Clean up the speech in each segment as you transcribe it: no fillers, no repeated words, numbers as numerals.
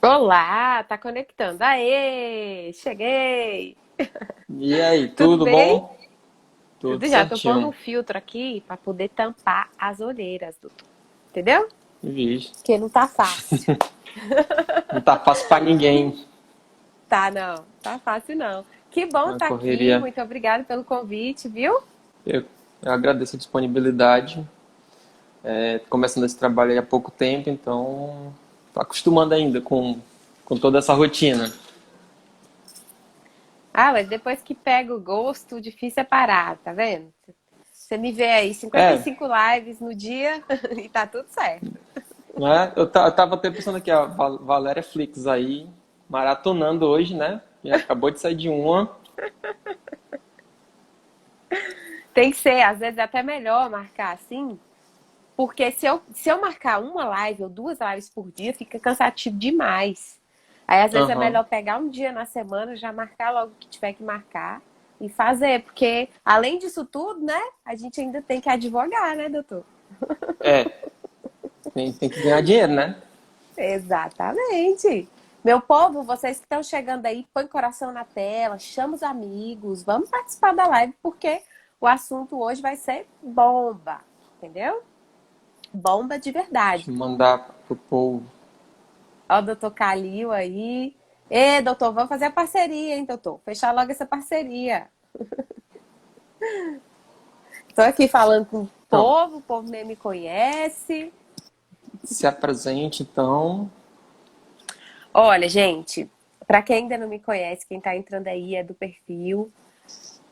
Olá, tá conectando. Aê, cheguei. E aí, Tudo tudo bem? bom? Tudo Tudo já. Tô pondo um certinho. filtro aqui pra poder tampar as olheiras, doutor. Entendeu? Vixe, Porque não tá fácil. não tá fácil pra ninguém Tá, não. Tá fácil, não. Que bom na tá aqui. correria. Muito obrigada pelo convite, viu? Eu agradeço a disponibilidade. Começando esse trabalho aí há pouco tempo, então tô acostumando ainda com toda essa rotina. Ah, mas depois que pega o gosto, o difícil é parar, tá vendo? Você me vê aí, cinquenta e É, cinco lives no dia e tá tudo certo. né? Eu tava até pensando aqui, a Valéria Flix aí, maratonando hoje, né? E acabou de sair de uma. Tem que ser, às vezes é até melhor marcar assim. Porque se eu marcar uma live ou duas lives por dia, fica cansativo demais. Aí, às vezes, é Aham. melhor pegar um dia na semana, já marcar logo o que tiver que marcar e fazer. Porque, além disso tudo, né, a gente ainda tem que advogar, né, doutor? É, tem que ganhar dinheiro, né? Exatamente. Meu povo, vocês que estão chegando aí, põe coração na tela, chama os amigos, vamos participar da live, porque o assunto hoje vai ser bomba, entendeu? Bomba de Deixa verdade. eu mandar pro povo. Ó, o doutor Calil aí. Ê, doutor, vamos fazer a parceria, hein, doutor? Fechar logo essa parceria. Tô aqui falando com Então, o povo nem me conhece. se apresente, então. Olha, gente, para quem ainda não me conhece, quem tá entrando aí é do perfil.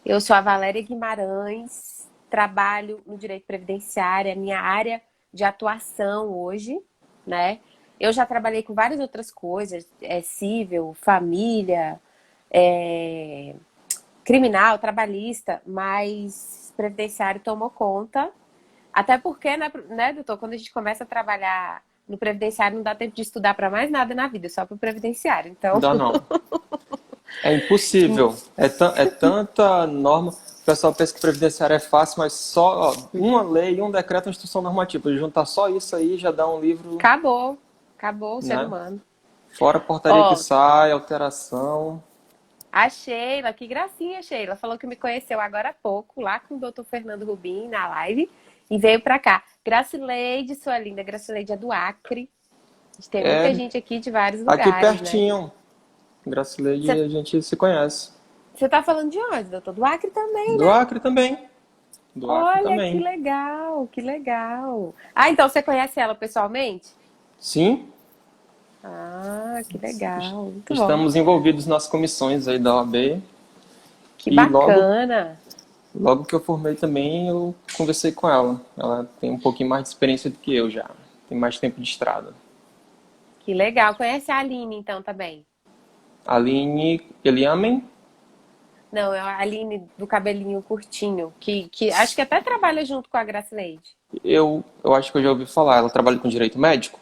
Eu sou a Valéria Guimarães, trabalho no direito previdenciário, é minha área de atuação hoje, né? Eu já trabalhei com várias outras coisas, civil, família, é, criminal, trabalhista, mas previdenciário tomou conta. Até porque, né, doutor, quando a gente começa a trabalhar no previdenciário, não dá tempo de estudar para mais nada na vida, só para o previdenciário. Então, Dá não. É impossível. É tanta norma. O pessoal pensa que previdenciário é fácil, mas só ó, uma lei, um decreto, uma instrução normativa. Juntar só isso aí já dá um livro, acabou. Acabou o ser né? humano. Fora a portaria que Ó, sai, alteração. a Sheila, que gracinha, Sheila, falou que me conheceu agora há pouco, lá com o doutor Fernando Rubim, na live, e veio pra cá. Gracileide, sua linda, Gracileide é do Acre. A gente tem muita É gente aqui de vários aqui lugares, né? pertinho. Gracileide, Você a gente se conhece. tá falando de onde, doutor? Do Acre também, Do né? Acre também. Do Acre Olha, que também. legal, que legal. Ah, então você conhece ela pessoalmente? Sim, Ah, que legal, muito bom. estamos envolvidos nas comissões aí da OAB. Que E bacana. logo que eu formei também, eu conversei com ela. Ela tem um pouquinho mais de experiência do que eu já. Tem mais tempo de estrada. Que legal. Conhece a Aline, então, também? Aline Eliamen, Não, é a Aline do cabelinho curtinho, que acho que até trabalha junto com a Gracileide. eu acho que eu já ouvi falar. Ela trabalha com direito médico?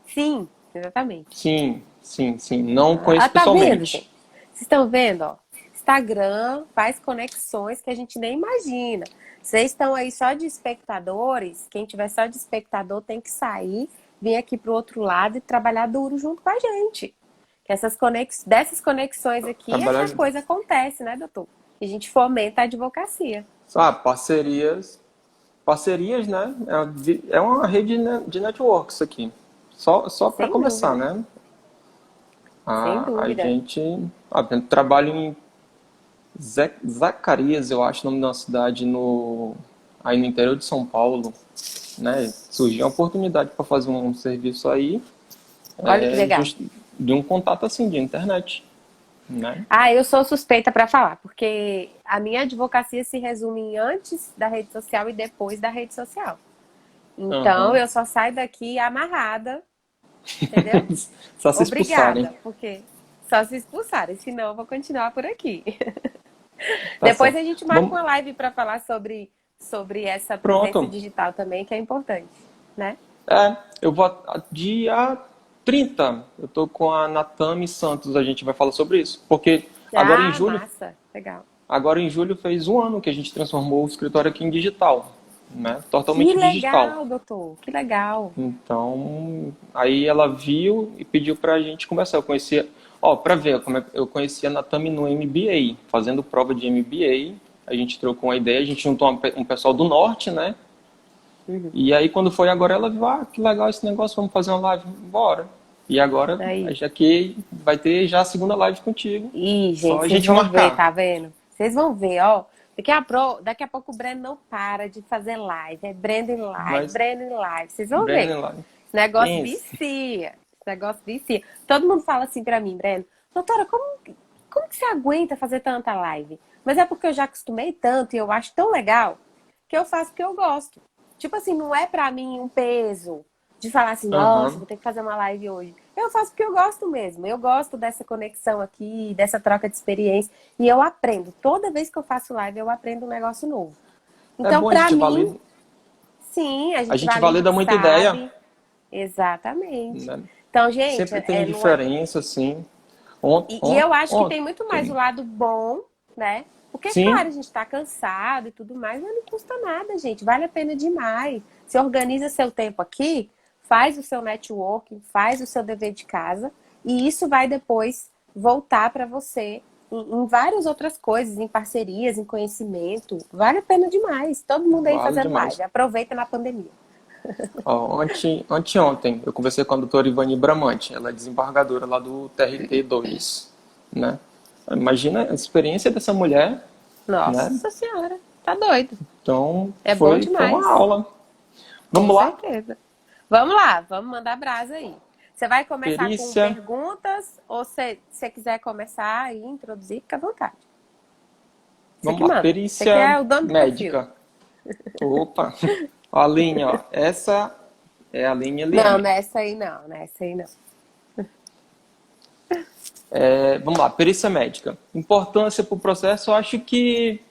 Sim, exatamente. Sim, sim, sim. Não Ah, conheço tá vendo, gente? pessoalmente. Vocês estão vendo, ó? Instagram faz conexões que a gente nem imagina. Vocês estão aí só de espectadores. Quem tiver só de espectador tem que sair, vir aqui pro outro lado e trabalhar duro junto com a gente. Que dessas conexões aqui é que a Trabalhar. coisa acontece, né, doutor? E a gente fomenta a advocacia. Ah, parcerias. Parcerias, né? É uma rede de networks aqui. Só para Sem começar, dúvida, né? sem A dúvida. gente. Eu trabalho em Zacarias, eu acho o nome da cidade, aí no interior de São Paulo, né? Surgiu a oportunidade para fazer um serviço aí, Olha que legal. de um contato assim de internet, né? Ah, eu sou suspeita para falar, porque a minha advocacia se resume em antes da rede social e depois da rede social. Então, Aham. eu só saio daqui amarrada, entendeu? Só se expulsarem. Obrigada, porque só se expulsarem, senão eu vou continuar por aqui. Tá Depois certo. a gente marca Vamos. uma live para falar sobre essa presença Pronto. digital também, que é importante, né? Eu vou dia 30. Eu tô com a Natami Santos, a gente vai falar sobre isso. Porque agora em Ah, julho, massa, legal. agora em julho fez um ano que a gente transformou o escritório aqui em digital. né? Que Totalmente digital. legal, doutor. Que legal. Então, aí ela viu e pediu pra gente conversar. Eu conhecia, ó, pra ver como eu conhecia a Natami no MBA, fazendo prova de MBA. A gente trocou uma ideia, a gente juntou um pessoal do norte, né? Uhum. E aí quando foi agora ela viu, que legal esse negócio, vamos fazer uma live, bora. E agora, Aí. já que vai ter já a segunda live contigo, Ih, só gente, a vocês gente vão ver, marcar. tá vendo? Vocês vão ver, ó. Daqui a pouco o Breno não para de fazer live. É Breno em live, Mas, Breno em live. Vocês vão ver. Brandon lá, Esse negócio pense. vicia. Esse negócio vicia. Todo mundo fala assim pra mim, Breno, doutora, como que você aguenta fazer tanta live? Mas é porque eu já acostumei tanto e eu acho tão legal que eu faço porque eu gosto. Tipo assim, não é pra mim um peso de falar assim, nossa, Aham. vou ter que fazer uma live hoje. Eu faço porque eu gosto mesmo. Eu gosto dessa conexão aqui, dessa troca de experiência. E eu aprendo. Toda vez que eu faço live, eu aprendo um negócio novo. É Então, bom a pra gente mim, valida, sim, a a gente gente valida o valida que muita ideia, sabe. Exatamente. né? Então, gente, Sempre tem não é. diferença, assim. E eu acho que tem muito mais o Ontem. lado bom, né? Porque, claro, Sim, a gente tá cansado e tudo mais, mas não custa nada, gente. Vale a pena demais. Você organiza seu tempo aqui, faz o seu networking, faz o seu dever de casa, e isso vai depois voltar para você em várias outras coisas, em parcerias, em conhecimento. Vale a pena demais. Todo mundo aí vale fazendo live. demais. Aproveita na pandemia. Ó, anteontem, eu conversei com a doutora Ivani Bramante, ela é desembargadora lá do TRT2, né? Imagina a experiência dessa mulher, né? Nossa Senhora, tá doido. Então, É bom foi uma demais. aula. Com Vamos lá? certeza. Vamos lá, vamos mandar brasa aí. Você vai começar com Perícia, perguntas ou se você quiser começar e introduzir, fica à vontade. Você vamos que lá. manda. Você que Perícia é o dono do perfil. médica. Opa, a linha, ó. Essa é a linha Não, LM. nessa aí não, nessa aí não. Vamos lá, perícia médica. Importância para o processo, eu acho que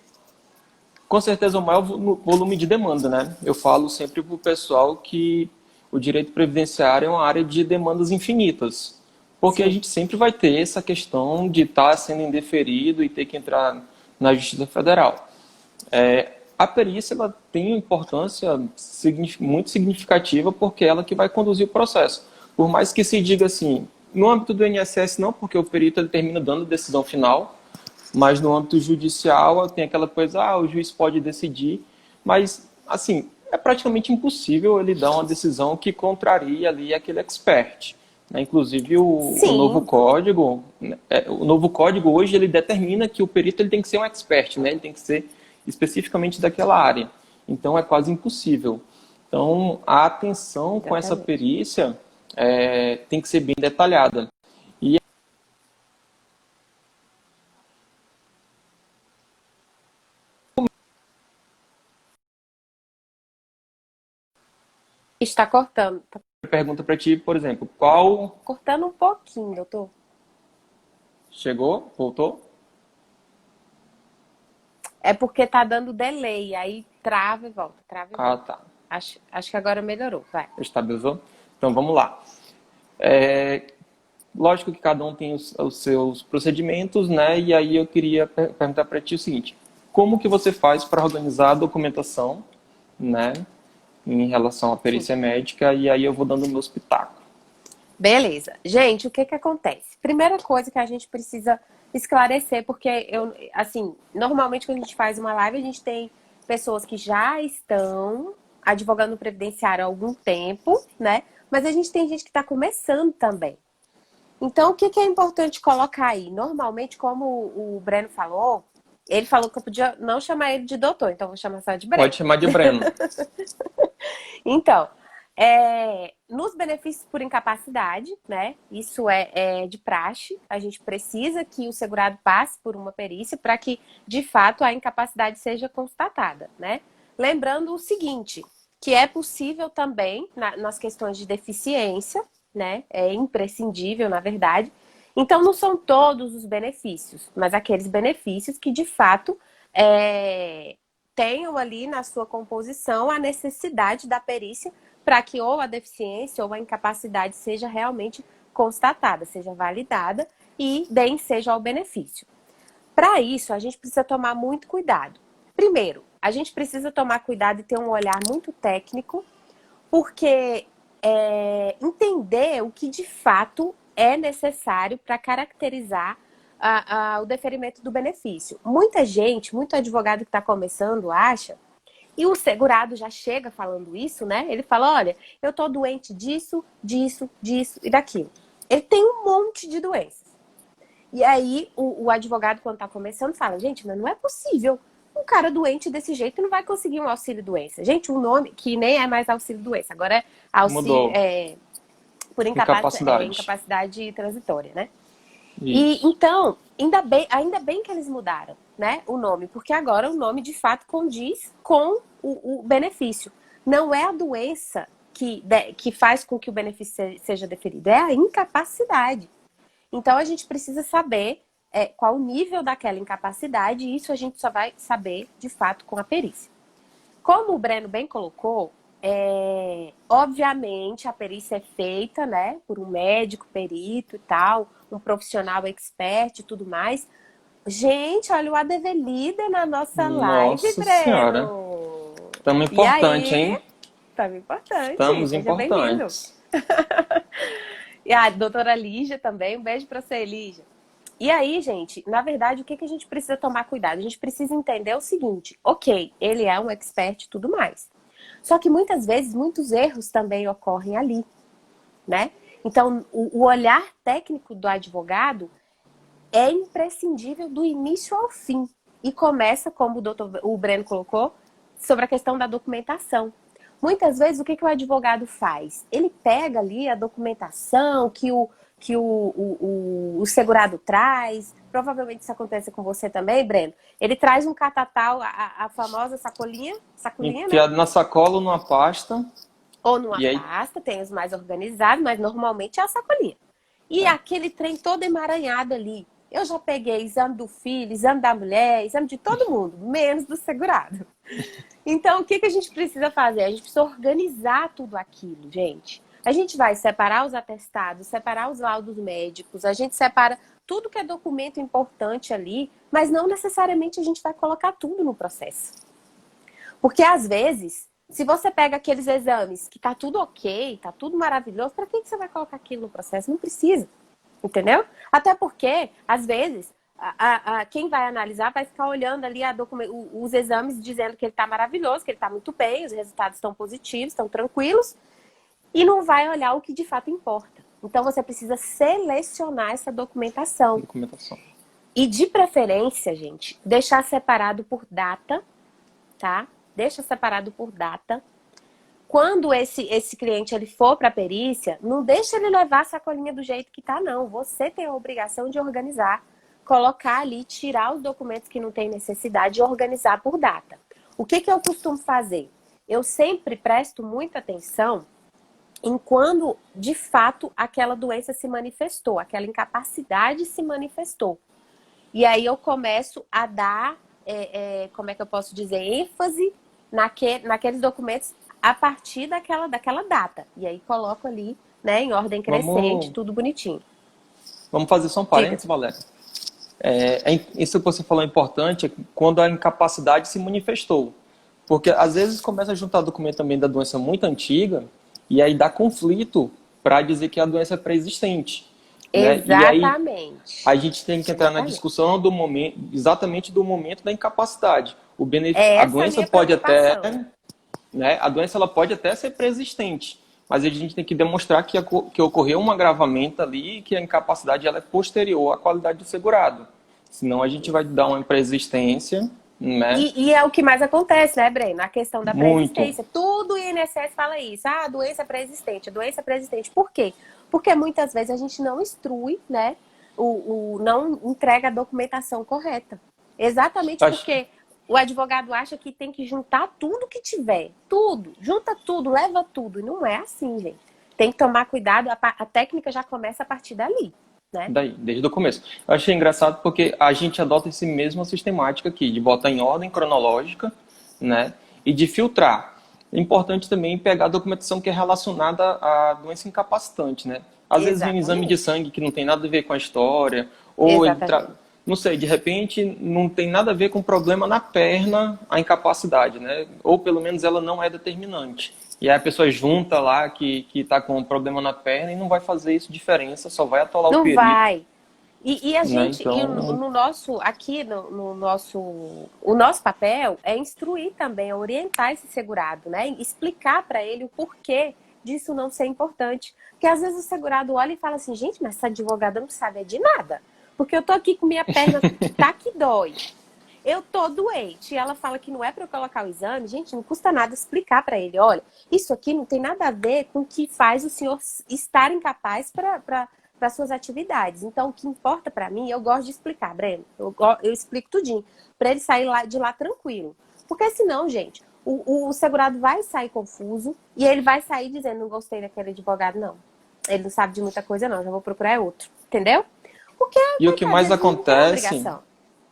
com certeza o maior volume de demanda, né? Eu falo sempre para o pessoal que o direito previdenciário é uma área de demandas infinitas, porque a Sim, gente sempre vai ter essa questão de estar sendo indeferido e ter que entrar na Justiça Federal. A perícia ela tem uma importância muito significativa porque é ela que vai conduzir o processo. Por mais que se diga assim, no âmbito do INSS não, porque o perito ele termina dando a decisão final, mas no âmbito judicial tem aquela coisa, o juiz pode decidir, mas assim, é praticamente impossível ele dar uma decisão que contraria ali aquele expert. Né? Inclusive o novo sim, código, né, o novo código hoje ele determina que o perito ele tem que ser um expert, né? Ele tem que ser especificamente daquela área. Então é quase impossível. Então a atenção com essa exatamente. perícia tem que ser bem detalhada. E Está cortando. Tá a pergunta para ti, por exemplo, qual cortando um pouquinho, doutor. chegou, voltou? É porque tá dando delay, aí trava e volta, trava e Ah, volta. tá. Acho que agora melhorou, vai. Estabilizou? Então vamos lá. É, lógico que cada um tem os seus procedimentos, né? E aí eu queria perguntar para ti o seguinte: como que você faz para organizar a documentação, né? Em relação à Sim. perícia médica? E aí eu vou dando o meu espetáculo. Beleza. Gente, o que que acontece? Primeira coisa que a gente precisa esclarecer, porque assim, normalmente quando a gente faz uma live, a gente tem pessoas que já estão advogando no previdenciário há algum tempo, né? Mas a gente tem gente que está começando também. Então, o que que é importante colocar aí? Normalmente, como o Breno falou, ele falou que eu podia não chamar ele de doutor, então eu vou chamar só de Pode Breno. chamar de Breno. Então, nos benefícios por incapacidade, né? Isso é de praxe. A gente precisa que o segurado passe por uma perícia para que, de fato, a incapacidade seja constatada, né? Lembrando o seguinte, que é possível também, nas questões de deficiência, né? É imprescindível, na verdade. Então, não são todos os benefícios, mas aqueles benefícios que, de fato, é, tenham ali na sua composição a necessidade da perícia para que ou a deficiência ou a incapacidade seja realmente constatada, seja validada e bem seja ao benefício. Para isso, a gente precisa tomar muito cuidado. Primeiro, a gente precisa tomar cuidado e ter um olhar muito técnico, porque entender o que de fato é necessário para caracterizar o deferimento do benefício. Muita gente, muito advogado que está começando acha, e o segurado já chega falando isso, né? Ele fala, olha, eu tô doente disso, disso, disso e daquilo. Ele tem um monte de doenças. E aí o advogado, quando tá começando, fala, gente, mas não é possível. Um cara doente desse jeito não vai conseguir um auxílio-doença. Gente, um nome que nem é mais auxílio-doença, agora é auxílio Mudou. por Incapacidade. incapacidade transitória, né? E Isso. então, ainda bem que eles mudaram, né, o nome, porque agora o nome de fato condiz com o benefício. Não é a doença que faz com que o benefício seja deferido, é a incapacidade. Então a gente precisa saber qual o nível daquela incapacidade, e isso a gente só vai saber de fato com a perícia. Como o Breno bem colocou, obviamente a perícia é feita, né, por um médico, perito e tal, um profissional expert e tudo mais. Gente, olha o ADV Líder na nossa live, Nossa Senhora. Breno. Estamos E importante, aí, hein? tá bem importante, Estamos seja bem-vindo. importantes. E a doutora Lígia também, um beijo pra você, Lígia. E aí, gente, na verdade, o que a gente precisa tomar cuidado? A gente precisa entender o seguinte, ok, ele é um expert e tudo mais. Só que muitas vezes, muitos erros também ocorrem ali, né? Então, o olhar técnico do advogado é imprescindível do início ao fim. E começa, como o Breno colocou, sobre a questão da documentação. Muitas vezes, o que o advogado faz? Ele pega ali a documentação que o segurado traz. Provavelmente isso acontece com você também, Breno. Ele traz um catatal, a famosa sacolinha, né? Enfiado na sacola ou numa pasta. Ou numa E aí, pasta, tem os mais organizados, mas normalmente é a sacolinha. E aquele trem todo emaranhado ali. Eu já peguei exame do filho, exame da mulher, exame de todo mundo, menos do segurado. Então, o que a gente precisa fazer? A gente precisa organizar tudo aquilo, gente. A gente vai separar os atestados, separar os laudos médicos, a gente separa tudo que é documento importante ali, mas não necessariamente a gente vai colocar tudo no processo. Porque, às vezes, se você pega aqueles exames que tá tudo ok, tá tudo maravilhoso, para que você vai colocar aquilo no processo? Não precisa, entendeu? Até porque, às vezes, quem vai analisar vai ficar olhando ali os exames dizendo que ele tá maravilhoso, que ele tá muito bem, os resultados estão positivos, estão tranquilos, e não vai olhar o que de fato importa. Então, você precisa selecionar essa documentação. E, de preferência, gente, deixar separado por data, tá? Deixa separado por data. Quando esse cliente ele for para a perícia, não deixa ele levar a sacolinha do jeito que tá, não. Você tem a obrigação de organizar, colocar ali, tirar os documentos que não tem necessidade e organizar por data. O que eu costumo fazer? Eu sempre presto muita atenção em quando, de fato, aquela doença se manifestou, aquela incapacidade se manifestou. E aí eu começo a dar, como é que eu posso dizer, ênfase naqueles documentos a partir daquela data. E aí coloco ali, né, em ordem crescente, tudo bonitinho. Vamos fazer só um parênteses, Valéria. Isso que você falou é importante, é quando a incapacidade se manifestou. Porque às vezes começa a juntar documento também da doença muito antiga, e aí dá conflito para dizer que a doença é pré-existente. Exatamente. Né? E aí a gente tem que entrar na discussão do momento, exatamente do momento da incapacidade. A doença pode até, né? A doença ela pode até ser pré-existente, mas a gente tem que demonstrar que ocorreu um agravamento ali e que a incapacidade ela é posterior à qualidade do segurado. Senão a gente vai dar uma pré-existência. Né? E é o que mais acontece, né, Breno? A questão da pré-existência. Tudo o INSS fala isso. A doença é pré-existente, a doença é pré-existente. Por quê? Porque muitas vezes a gente não instrui, né? Não entrega a documentação correta. Exatamente porque o advogado acha que tem que juntar tudo que tiver. Tudo. Junta tudo, leva tudo. E não é assim, gente. Tem que tomar cuidado. A técnica já começa a partir dali. Né? Desde o começo. Eu achei engraçado porque a gente adota esse mesmo sistemática aqui, de botar em ordem cronológica, né? E de filtrar. É importante também pegar a documentação que é relacionada à doença incapacitante, né? Às vezes vem um exame de sangue que não tem nada a ver com a história, ou não sei, de repente não tem nada a ver com problema na perna, a incapacidade, né? Ou pelo menos ela não é determinante. E aí a pessoa junta lá que está com um problema na perna e não vai fazer isso diferença, só vai atolar o Não perito, vai. E a né? gente, e Então, no nosso, aqui no nosso, o nosso papel é instruir também, é orientar esse segurado, né? Explicar para ele o porquê disso não ser importante. Porque às vezes o segurado olha e fala assim, gente, mas essa advogada não sabe de nada. Porque eu tô aqui com minha perna que tá que dói. Eu tô doente. E ela fala que não é para eu colocar o exame. Gente, não custa nada explicar para ele. Olha, isso aqui não tem nada a ver com o que faz o senhor estar incapaz para suas atividades. Então, o que importa para mim, eu gosto de explicar, Breno. Eu explico tudinho. Para ele sair de lá tranquilo. Porque senão, gente, o segurado vai sair confuso e ele vai sair dizendo, não gostei daquele advogado, não. Ele não sabe de muita coisa, não. Já vou procurar outro. Entendeu? Porque, e o que às mais vezes, não tem acontece obrigação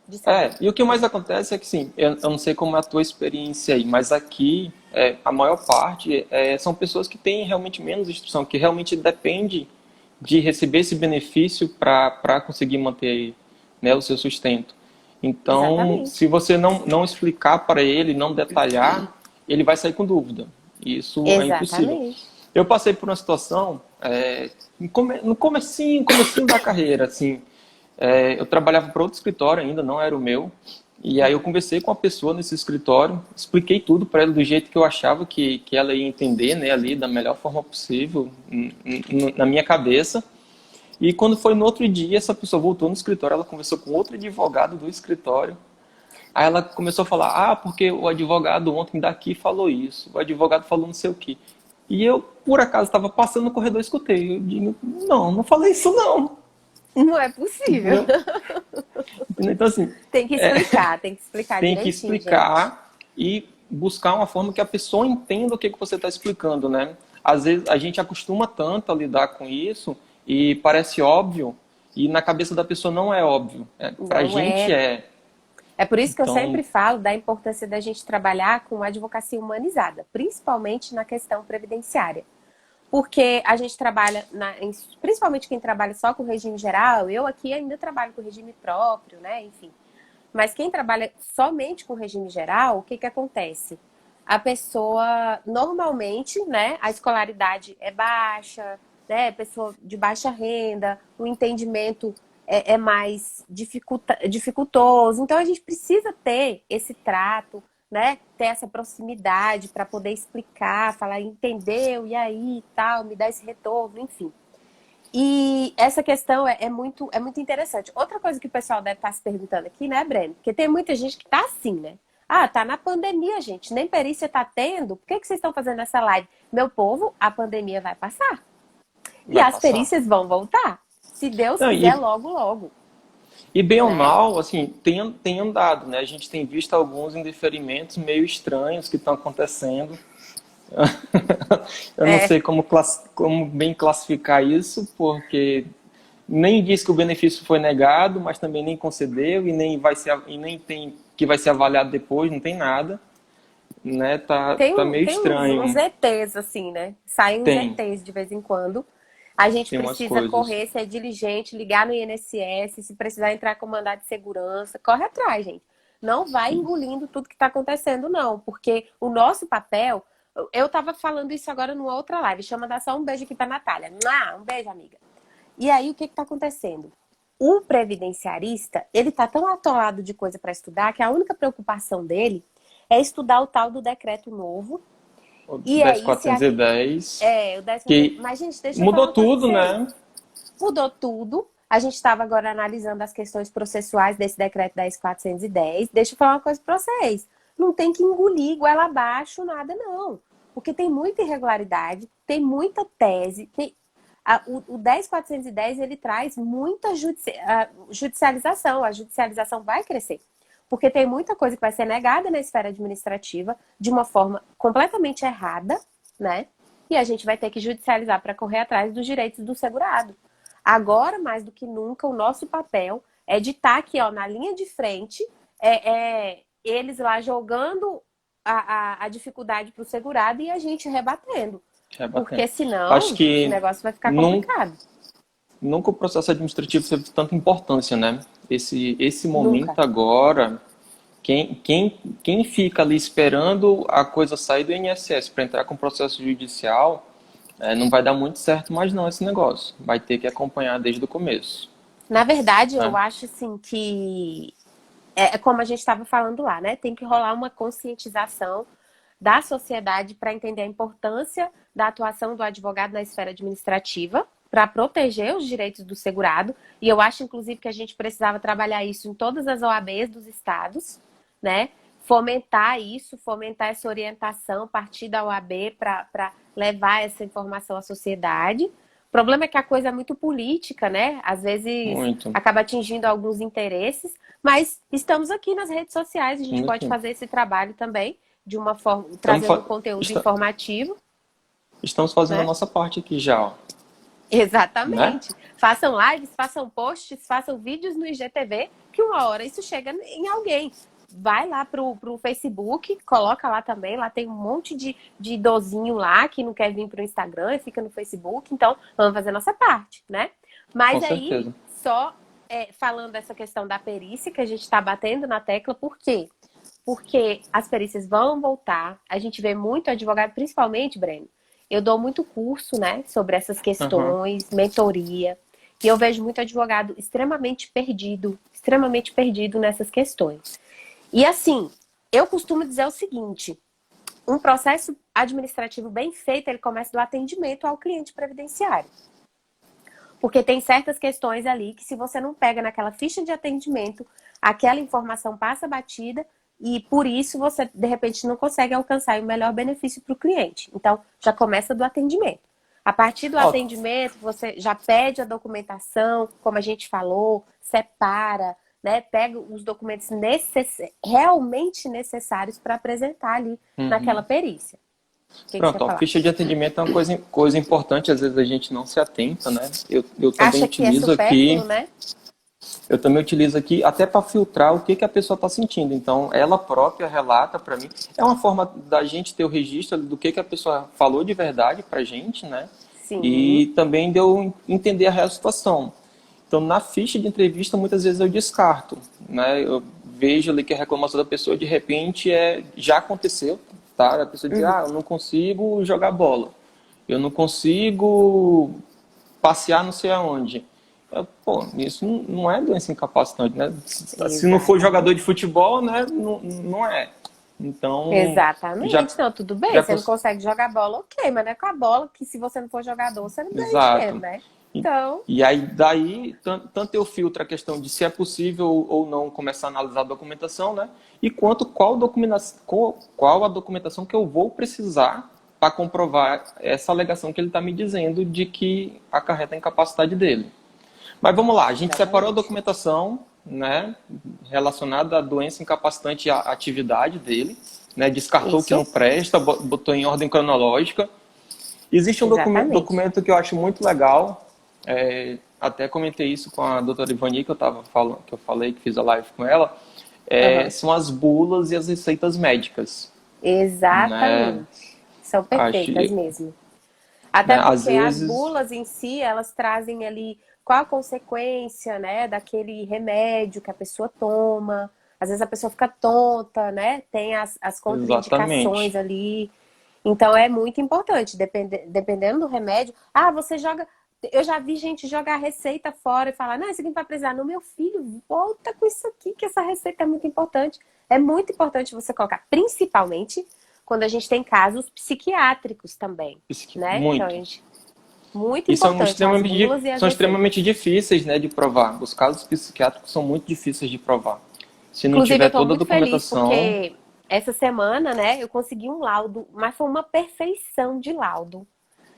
de saber. e o que mais acontece é que, sim, eu não sei como é a tua experiência aí, mas aqui, a maior parte são pessoas que têm realmente menos instrução, que realmente depende de receber esse benefício para conseguir manter, né, o seu sustento. Então, Exatamente. se você não explicar para ele, não detalhar, ele vai sair com dúvida. Isso é impossível. Exatamente. Eu passei por uma situação no comecinho da carreira, assim, eu trabalhava para outro escritório ainda, não era o meu. E aí eu conversei com a pessoa nesse escritório, expliquei tudo para ela do jeito que eu achava que ela ia entender, né, ali da melhor forma possível, na minha cabeça. E quando foi no outro dia, essa pessoa voltou no escritório, ela conversou com outro advogado do escritório. Aí ela começou a falar, porque o advogado ontem daqui falou isso, o advogado falou não sei o quê. E eu, por acaso, estava passando no corredor e escutei. Eu digo, não falei isso não. Não é possível. Entendeu? Então, assim, Tem que explicar tem que direitinho, gente. explicar e buscar uma forma que a pessoa entenda o que você está explicando, né? Às vezes a gente acostuma tanto a lidar com isso e parece óbvio e na cabeça da pessoa não é óbvio. Para a Não gente é. é. É por isso que eu Então, sempre falo da importância da gente trabalhar com advocacia humanizada, principalmente na questão previdenciária. Porque a gente trabalha, principalmente quem trabalha só com regime geral, eu aqui ainda trabalho com regime próprio, né? Enfim. Mas quem trabalha somente com regime geral, o que que acontece? A pessoa, normalmente, né, a escolaridade é baixa, né, pessoa de baixa renda, o entendimento é mais dificultoso. Então, a gente precisa ter esse trato, né, ter essa proximidade para poder explicar, falar, entendeu, e aí, tal, me dá esse retorno, enfim. E essa questão é muito interessante. Outra coisa que o pessoal deve estar se perguntando aqui, né, Breno? Porque tem muita gente que tá assim, né? Ah, tá na pandemia, gente. Nem perícia tá tendo. Por que que vocês estão fazendo essa live? Meu povo, a pandemia vai passar. E vai as passar. perícias vão voltar. Se Deus Não, quiser, logo, logo. e bem ou Né? mal, assim, tem andado, né? A gente tem visto alguns indeferimentos meio estranhos que estão acontecendo. Eu não É, sei como bem classificar isso, porque nem diz que o benefício foi negado, mas também nem concedeu e nem tem que vai ser avaliado depois, não tem nada, né? Tá meio tem uns estranho. ETs, assim, né? Saem uns Tem, ETs de vez em quando. A gente tem umas precisa coisas. correr, ser diligente, ligar no INSS, se precisar entrar com mandado de segurança, corre atrás, gente. Não vai engolindo tudo que está acontecendo, não, porque o nosso papel. Eu estava falando isso agora numa outra live. Chama dar só um beijo aqui para Natália. Um beijo, amiga. E aí, o que está acontecendo? O previdenciarista, ele tá tão atolado de coisa para estudar que a única preocupação dele é estudar o tal do decreto novo. O E aí, se a, 10.410, o décimo. que Mas, gente, deixa eu falar mudou uma coisa pra tudo, vocês. né? Mudou tudo. A gente estava agora analisando as questões processuais desse decreto 10.410. Deixa eu falar uma coisa para vocês. Não tem que engolir goela abaixo nada, não. Porque tem muita irregularidade, tem muita tese. O 10.410 ele traz muita judicialização. A judicialização vai crescer. Porque tem muita coisa que vai ser negada na esfera administrativa de uma forma completamente errada, né? E a gente vai ter que judicializar para correr atrás dos direitos do segurado. Agora, mais do que nunca, o nosso papel é de estar aqui, ó, na linha de frente, eles lá jogando a dificuldade para o segurado e a gente rebatendo. É bacana. Porque Acho senão o que negócio vai ficar num, complicado. nunca o processo administrativo teve tanta importância, né? Esse Nunca. momento agora, quem fica ali esperando a coisa sair do INSS para entrar com o processo judicial, não vai dar muito certo mais não esse negócio. Vai ter que acompanhar desde o começo, Na verdade, eu né? acho assim que é como a gente estava falando lá, né? Tem que rolar uma conscientização da sociedade para entender a importância da atuação do advogado na esfera administrativa para proteger os direitos do segurado. E eu acho, inclusive, que a gente precisava trabalhar isso em todas as OABs dos estados, né? Fomentar isso, fomentar essa orientação, partir da OAB para levar essa informação à sociedade. O problema é que a coisa é muito política, né? Às vezes Muito. acaba atingindo alguns interesses, mas estamos aqui nas redes sociais, a gente Muito pode aqui. fazer esse trabalho também de uma forma, Estamos, trazendo um fa- conteúdo esta- informativo, estamos fazendo a né? nossa parte aqui já, ó, né? Exatamente. Façam lives, façam posts, façam vídeos no IGTV, que uma hora isso chega em alguém. Vai lá pro Facebook, coloca lá também, lá tem um monte de idosinho lá que não quer vir pro Instagram e fica no Facebook, então vamos fazer a nossa parte, né? Com Mas aí, certeza. só falando essa questão da perícia, que a gente está batendo na tecla, por quê? Porque as perícias vão voltar, a gente vê muito advogado, principalmente, Breno, eu dou muito curso, né, sobre essas Aham. questões, mentoria, e eu vejo muito advogado extremamente perdido nessas questões. E assim, eu costumo dizer o seguinte: um processo administrativo bem feito, ele começa do atendimento ao cliente previdenciário. Porque tem certas questões ali que, se você não pega naquela ficha de atendimento, aquela informação passa batida e por isso você, de repente, não consegue alcançar o melhor benefício para o cliente. Então, já começa do atendimento. A partir do Ó, atendimento, você já pede a documentação, como a gente falou, separa, né? Pega os documentos realmente necessários para apresentar ali naquela uhum. perícia. O que você ia Pronto, ó, falar? ficha de atendimento é uma coisa importante, às vezes a gente não se atenta, né? Eu também Acha que é utilizo supérfluo, aqui, né? eu também utilizo aqui até para filtrar o que a pessoa está sentindo. Então, ela própria relata para mim. É uma forma da gente ter o registro do que a pessoa falou de verdade para a gente, né? Sim. E também de eu entender a real situação. Então, na ficha de entrevista, muitas vezes eu descarto, né? Eu vejo ali que a reclamação da pessoa, de repente, já aconteceu, tá? A pessoa diz, Uhum. eu não consigo jogar bola, eu não consigo passear não sei aonde. Pô, isso não é doença incapacitante, né? Se não for jogador Exatamente. de futebol, né? Não, não é. Então, já, Exatamente. Não, tudo bem. já Você não consegue jogar bola, ok, mas não é com a bola que, se você não for jogador, você não ganha dinheiro, exato. né? E, Então, e aí, daí, tanto eu filtro a questão de se é possível ou não começar a analisar a documentação, né? E quanto qual a documentação que eu vou precisar para comprovar essa alegação que ele está me dizendo de que acarreta a incapacidade dele. Mas vamos lá, a gente separou a exatamente. documentação, né, relacionada à doença incapacitante e à atividade dele, né, descartou o que não Isso, presta, botou em ordem cronológica. Existe um exatamente. documento que eu acho muito legal, até comentei isso com a doutora Ivani, que eu falei, que fiz a live com ela, Aham. são as bulas e as receitas médicas, né? Exatamente. São Acho, perfeitas mesmo. Até né, às porque as vezes, bulas em si, elas trazem ali qual a consequência, né, daquele remédio que a pessoa toma. Às vezes a pessoa fica tonta, né? Tem as contraindicações exatamente, ali. Então é muito importante, dependendo do remédio. Ah, você joga. Eu já vi gente jogar a receita fora e falar: não, isso aqui não vai precisar. No meu filho, volta com isso aqui, que essa receita é muito importante. É muito importante você colocar, principalmente quando a gente tem casos psiquiátricos também, né? Então, a muito. gente, muito E são importante as extremamente, bulas e as são extremamente receitas. difíceis, né, de provar. Os casos psiquiátricos são muito difíceis de provar. Se não Inclusive, eu tiver estou toda a muito feliz documentação, porque essa semana, né, eu consegui um laudo, mas foi uma perfeição de laudo,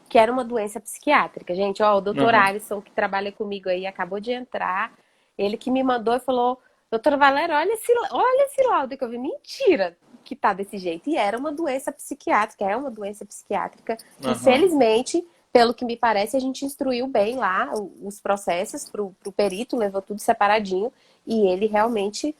que era uma doença psiquiátrica. Gente, ó, o doutor uhum, Alisson, que trabalha comigo aí, acabou de entrar, ele que me mandou e falou: doutora Valéria, olha esse laudo que eu vi. Mentira que tá desse jeito. E era uma doença psiquiátrica, é uma doença psiquiátrica. E uhum, felizmente, pelo que me parece, a gente instruiu bem lá os processos pro perito, levou tudo separadinho, e ele realmente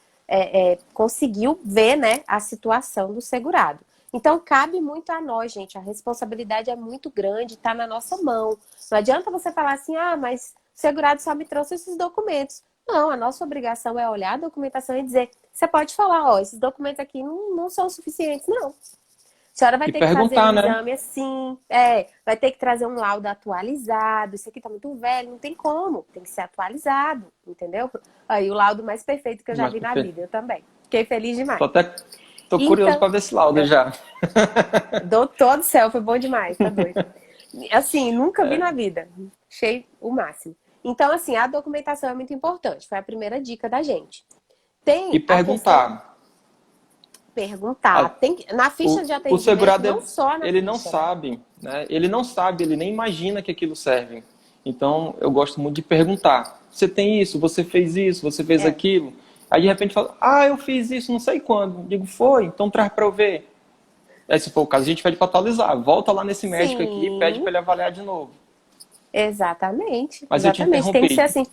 conseguiu ver, né, a situação do segurado. Então, cabe muito a nós, gente. A responsabilidade é muito grande, está na nossa mão. Não adianta você falar assim, ah, mas segurado só me trouxe esses documentos. Não, a nossa obrigação é olhar a documentação e dizer, você pode falar, ó, esses documentos aqui não são suficientes, não. A senhora vai E ter que fazer perguntar, um né? exame assim, vai ter que trazer um laudo atualizado, isso aqui tá muito velho, não tem como, tem que ser atualizado, entendeu? Aí o laudo mais perfeito que eu já Mas vi na perfeito. vida, eu também. Fiquei feliz Tô demais. até tô curioso Então, para ver esse laudo já. doutor do céu, foi bom demais, tá doido. Assim, nunca vi na vida. Achei o máximo. Então, assim, a documentação é muito importante. Foi a primeira dica da gente. E Tem a questão perguntar. perguntar. A- Na ficha de o atendimento, segurado, não só na ele não ficha, né? sabe, né? Ele não sabe, ele nem imagina que aquilo serve. Então, eu gosto muito de perguntar. Você tem isso? Você fez isso? Você fez É. aquilo? Aí, de repente, fala, ah, eu fiz isso, não sei quando. Digo, foi? Então traz para eu ver. Aí, se for o caso, a gente pede para atualizar. Volta lá nesse médico aqui e pede Sim, para ele avaliar de novo. exatamente. Mas eu te Exatamente. Tem que ser interrompi. assim.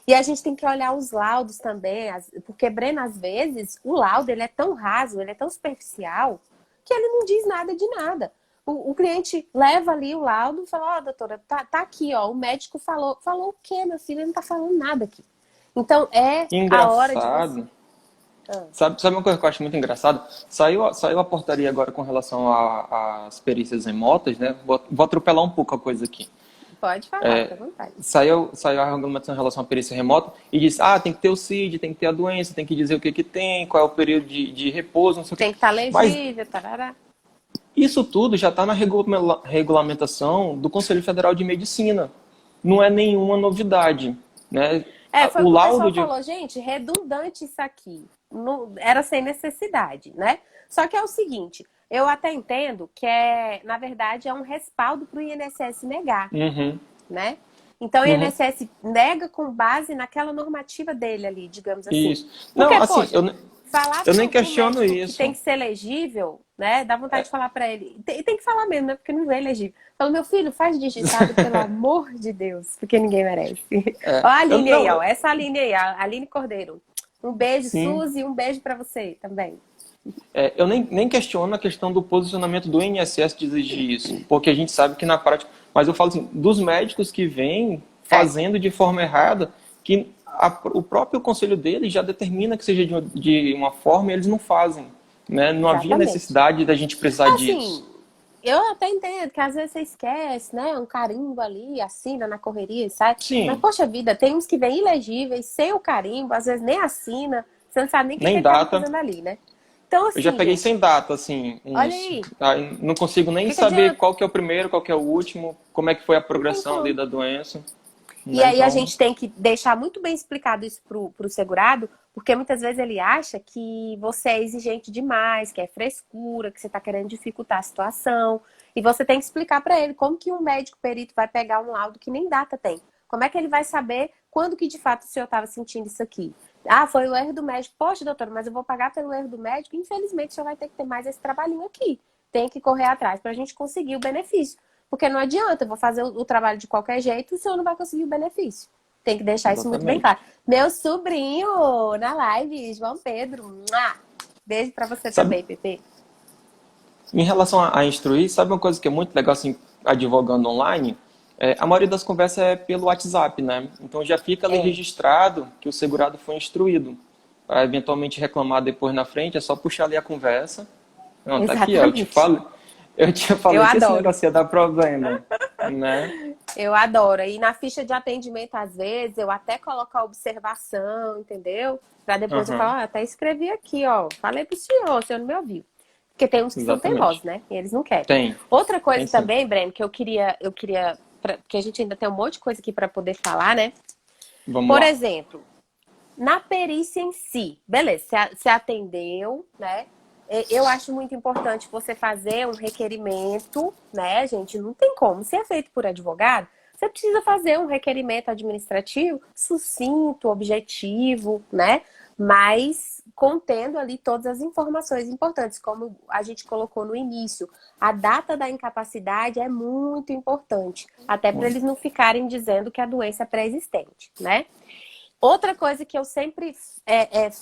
E a gente tem que olhar os laudos também, porque, Breno, às vezes, o laudo ele é tão raso, ele é tão superficial, que ele não diz nada de nada. O cliente leva ali o laudo e fala, ó, doutora, tá aqui, ó, o médico falou. Falou o quê, meu filho? Ele não tá falando nada aqui. Então, é a hora de você... Engraçado. Ah, Sabe uma coisa que eu acho muito engraçada? Saiu a portaria agora com relação às perícias remotas, né? Vou atropelar um pouco a coisa aqui. pode falar, fica à vontade. Saiu a regulamentação em relação à perícia remota e disse, tem que ter o CID, tem que ter a doença, tem que dizer o que que tem, qual é o período de repouso, não sei o quê. Tem que estar Mas legível, tarará. isso tudo já está na regulamentação do Conselho Federal de Medicina. Não é nenhuma novidade, né? Foi o O que o laudo pessoal de... falou, gente, redundante isso aqui. Não, era sem necessidade, né? Só que é o seguinte, eu até entendo que na verdade, é um respaldo para o INSS negar, Uhum, né? Então o uhum, INSS nega com base naquela normativa dele ali, digamos assim. isso. Não, Porque, assim, poxa, falar eu nem pro questiono médico que tem isso. que ser elegível, né? Dá vontade de falar para ele. E tem que falar mesmo, né? Porque não é elegível. Fala, meu filho, faz digitado, pelo amor de Deus, porque ninguém merece. Ó a Aline aí, ó. Não, Essa Aline aí, a Aline Cordeiro. Um beijo, sim. Suzy, um beijo para você também. Eu nem questiono a questão do posicionamento do INSS de exigir isso, porque a gente sabe que na prática. Mas eu falo assim, dos médicos que vêm É, fazendo de forma errada, que o próprio conselho deles já determina que seja de uma forma e eles não fazem. Né? Não havia exatamente. necessidade da gente precisar Assim, disso. eu até entendo que às vezes você esquece, né? Um carimbo ali, assina na correria e sai. Mas, Sim, poxa vida, tem uns que vêm ilegíveis, sem o carimbo, às vezes nem assina, você não sabe nem o que nem ele estava data. fazendo ali, né? Então, Eu já assim, peguei gente, sem data, assim, olha uns. aí, Aí não consigo o nem que que saber adianta? qual que é o primeiro, qual que é o último, como é que foi a Não tem progressão ali como. da doença. E Né? aí a Então, gente tem que deixar muito bem explicado isso pro segurado, porque muitas vezes ele acha que você é exigente demais, que é frescura, que você está querendo dificultar a situação. E você tem que explicar para ele como que um médico perito vai pegar um laudo que nem data tem. Como é que ele vai saber quando que de fato o senhor estava sentindo isso aqui? Ah, foi o erro do médico. Poxa, doutor, mas eu vou pagar pelo erro do médico. Infelizmente, o senhor vai ter que ter mais esse trabalhinho aqui. Tem que correr atrás para a gente conseguir o benefício. Porque não adianta, eu vou fazer o trabalho de qualquer jeito e o senhor não vai conseguir o benefício. Tem que deixar isso muito bem exatamente. claro. Meu sobrinho na live, João Pedro. Mua! Beijo pra você Sabe, também, Pepe. em relação a instruir, sabe uma coisa que é muito legal, assim, advogando online? A maioria das conversas é pelo WhatsApp, né? Então já fica ali É, registrado que o segurado foi instruído. Para eventualmente reclamar depois na frente, é só puxar ali a conversa. Não, tá aqui, ó, exatamente. eu te Eu falei que esse adoro. negócio ia dar problema, né? Eu adoro. E na ficha de atendimento, às vezes, eu até coloco a observação, entendeu? Pra depois eu Aham, falar, até escrevi aqui, ó. Falei pro senhor, o senhor não me ouviu. Porque tem uns que são teimosos, exatamente. né? E eles não querem. Tem, Outra tem coisa sim. também, Breno, que porque a gente ainda tem um monte de coisa aqui para poder falar, né? Vamos Por lá. exemplo, na perícia em si, beleza, você atendeu, né? Eu acho muito importante você fazer um requerimento, né, gente? Não tem como. Se é feito por advogado, você precisa fazer um requerimento administrativo sucinto, objetivo, né? Mas contendo ali todas as informações importantes, como a gente colocou no início. A data da incapacidade é muito importante, até para eles não ficarem dizendo que a doença é pré-existente, né? Outra coisa que eu sempre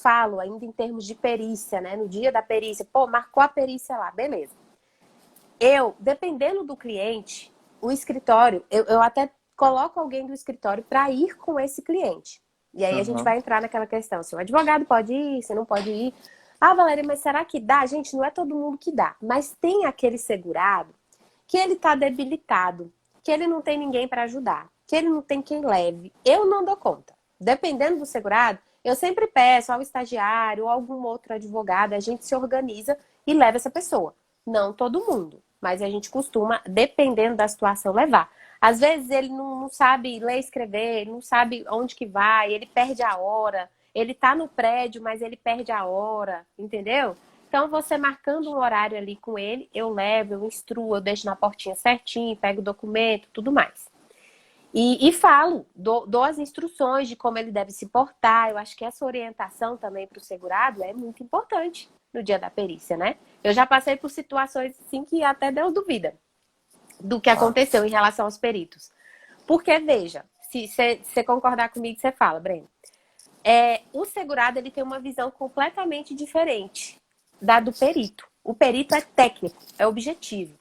falo, ainda em termos de perícia, né? No dia da perícia, pô, marcou a perícia lá, beleza. Dependendo do cliente, o escritório, eu até coloco alguém do escritório para ir com esse cliente. E aí a gente Aham. vai entrar naquela questão, se o advogado pode ir, se não pode ir. Ah, Valéria, mas será que dá? Gente, não é todo mundo que dá. Mas tem aquele segurado que ele tá debilitado, que ele não tem ninguém para ajudar, que ele não tem quem leve. Eu não dou conta. Dependendo do segurado, eu sempre peço ao estagiário ou algum outro advogado, a gente se organiza e leva essa pessoa. Não todo mundo, mas a gente costuma, dependendo da situação, levar. Às vezes ele não sabe ler e escrever, ele não sabe onde que vai, ele perde a hora, ele tá no prédio, mas ele perde a hora, entendeu? Então, você marcando um horário ali com ele, eu levo, eu instruo, eu deixo na portinha certinho, pego o documento, tudo mais. E falo, dou as instruções de como ele deve se portar. Eu acho que essa orientação também para o segurado é muito importante no dia da perícia, né? Eu já passei por situações assim que até Deus duvida do que Ah, aconteceu em relação aos peritos. Porque, veja, se você concordar comigo, você fala, Breno. O segurado ele tem uma visão completamente diferente da do perito. O perito é técnico, é objetivo.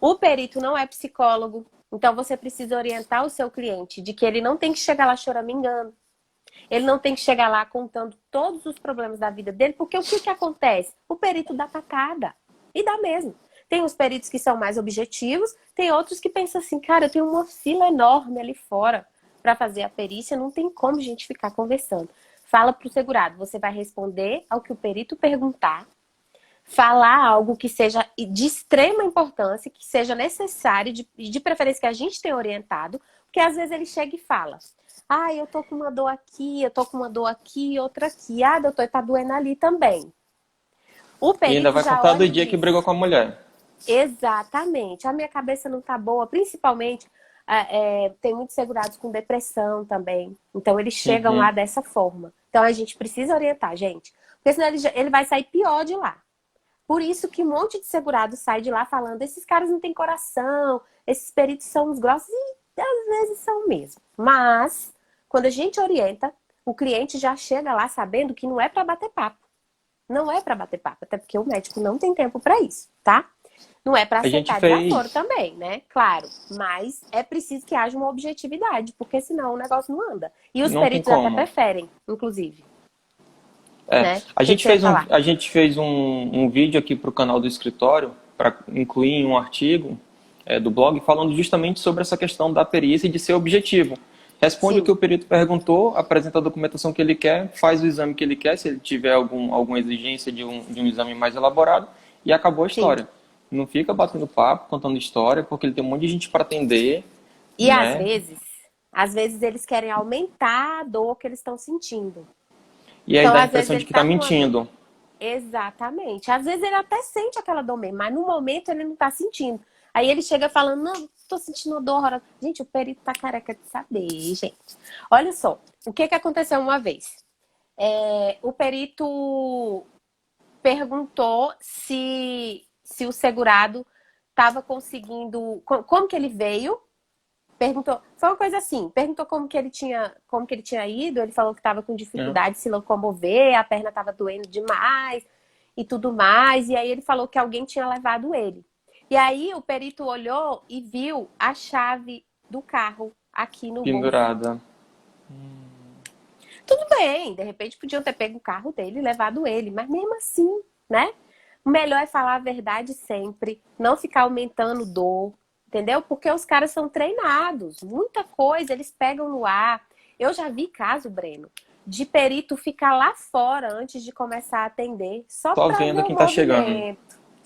O perito não é psicólogo, então você precisa orientar o seu cliente de que ele não tem que chegar lá choramingando, ele não tem que chegar lá contando todos os problemas da vida dele, porque o que acontece? O perito dá patada, e dá mesmo. Tem os peritos que são mais objetivos, tem outros que pensam assim, cara, eu tenho uma fila enorme ali fora para fazer a perícia, não tem como a gente ficar conversando. Fala para o segurado, você vai responder ao que o perito perguntar, falar algo que seja de extrema importância, que seja necessário, de preferência que a gente tenha orientado, porque às vezes ele chega e fala, ah, eu tô com uma dor aqui, eu tô com uma dor aqui, outra aqui, ah, doutor, tá doendo ali também. O e ainda perito vai já contar olha do e dia que diz, brigou com a mulher. exatamente, a minha cabeça não tá boa, principalmente tem muitos segurados com depressão também, então eles chegam lá Uhum. dessa forma. Então a gente precisa orientar, gente, porque senão ele vai sair pior de lá. Por isso que um monte de segurado sai de lá falando, esses caras não têm coração, esses peritos são uns grossos, e às vezes são mesmo. Mas, quando a gente orienta, o cliente já chega lá sabendo que não é para bater papo. Não é para bater papo, até porque o médico não tem tempo para isso, tá? Não é para A gente aceitar desaforo fez. também, né? Claro, mas é preciso que haja uma objetividade, porque senão o negócio não anda. E os Não tem peritos até como. preferem, inclusive, É, né? O que que você ia falar? a gente fez um vídeo aqui para o canal do escritório, para incluir em um artigo do blog, falando justamente sobre essa questão da perícia e de ser objetivo. Responde o que Sim, o perito perguntou, apresenta a documentação que ele quer, faz o exame que ele quer, se ele tiver alguma exigência de um exame mais elaborado, e acabou a sim. história. Não fica batendo papo, contando história, porque ele tem um monte de gente para atender, E né? às vezes eles querem aumentar a dor que eles estão sentindo. E aí Então, dá a às vezes impressão de ele que está tá com uma dor. mentindo. Exatamente. Às vezes ele até sente aquela dor mesmo, mas no momento ele não tá sentindo. Aí ele chega falando, não, tô sentindo uma dor horrorosa. Gente, o perito tá careca de saber, gente. Olha só, o que que aconteceu uma vez? O perito perguntou se o segurado estava conseguindo. Como que ele veio? Perguntou, foi uma coisa assim, perguntou como que ele tinha ido, ele falou que estava com Né? dificuldade de se locomover, a perna estava doendo demais e tudo mais, e aí ele falou que alguém tinha levado ele. E aí o perito olhou e viu a chave do carro aqui no bolso. Pendurada. Tudo bem, de repente podiam ter pego o carro dele e levado ele, mas mesmo assim, né? O melhor é falar a verdade sempre, não ficar aumentando dor, entendeu? Porque os caras são treinados, muita coisa eles pegam no ar. Eu já vi caso, Breno, de perito ficar lá fora antes de começar a atender, só Só para vendo ver o quem tá chegando. movimento,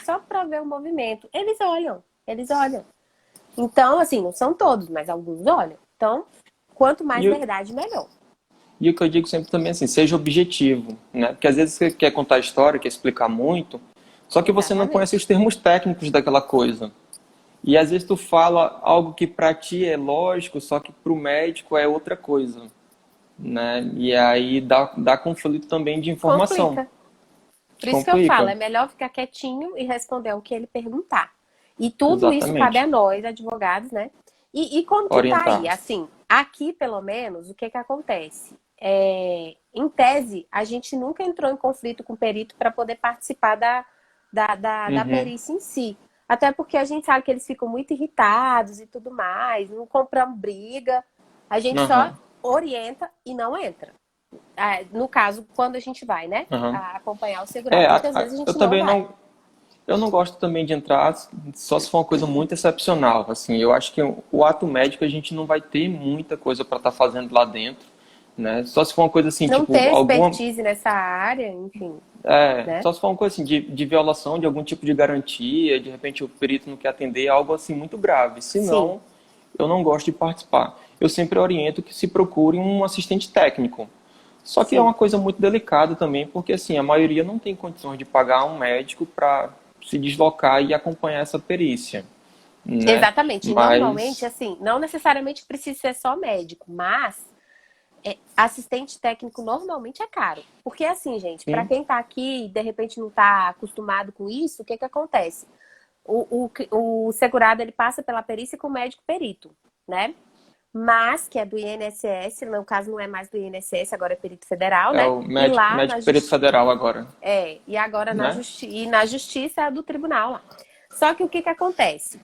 só para ver o movimento. Eles olham, eles olham. Então, assim, não são todos, mas alguns olham. Então, quanto mais E, verdade, melhor. e o que eu digo sempre também é assim, seja objetivo, né? Porque às vezes você quer contar a história, quer explicar muito, só que você não conhece os Exatamente. termos técnicos daquela coisa. E às vezes tu fala algo que para ti é lógico, só que para o médico é outra coisa, né? E aí dá conflito também de informação. Complica. Por isso que eu falo, Complica. é melhor ficar quietinho e responder o que ele perguntar. E tudo isso cabe a Exatamente. nós, advogados, né? E como que tá aí? Orientar. Assim, aqui pelo menos, o que que acontece? Em tese, a gente nunca entrou em conflito com o perito para poder participar da Uhum. perícia em si. Até porque a gente sabe que eles ficam muito irritados e tudo mais, não compramos briga, a gente só Aham, orienta e não entra. No caso, quando a gente vai, né, aham. a acompanhar o É, segurado. Muitas vezes a eu gente não também vai. não, eu não gosto também de entrar só se for uma coisa muito excepcional. Assim, eu acho que o ato médico a gente não vai ter muita coisa para estar fazendo lá dentro, né? Só se for uma coisa assim, Não tipo, ter alguma, expertise nessa área, enfim, né? só se for uma coisa assim de violação de algum tipo de garantia, de repente o perito não quer atender, algo assim muito grave. Se Sim, não, eu não gosto de participar. Eu sempre oriento que se procure um assistente técnico. Só que é sim. uma coisa muito delicada também, porque assim, a maioria não tem condições de pagar um médico para se deslocar e acompanhar essa perícia, né? Exatamente. E normalmente, Mas, assim, não necessariamente precisa ser só médico, mas assistente técnico normalmente é caro. Porque assim, gente, para sim, quem tá aqui e de repente não tá acostumado com isso, o que que acontece? O segurado, ele passa pela perícia com o médico perito, né? Mas, que é do INSS, no caso não é mais do INSS, agora é perito federal, é né? o E médico, lá médico perito federal agora, e agora né? na justiça é do tribunal lá. Só que o que que acontece?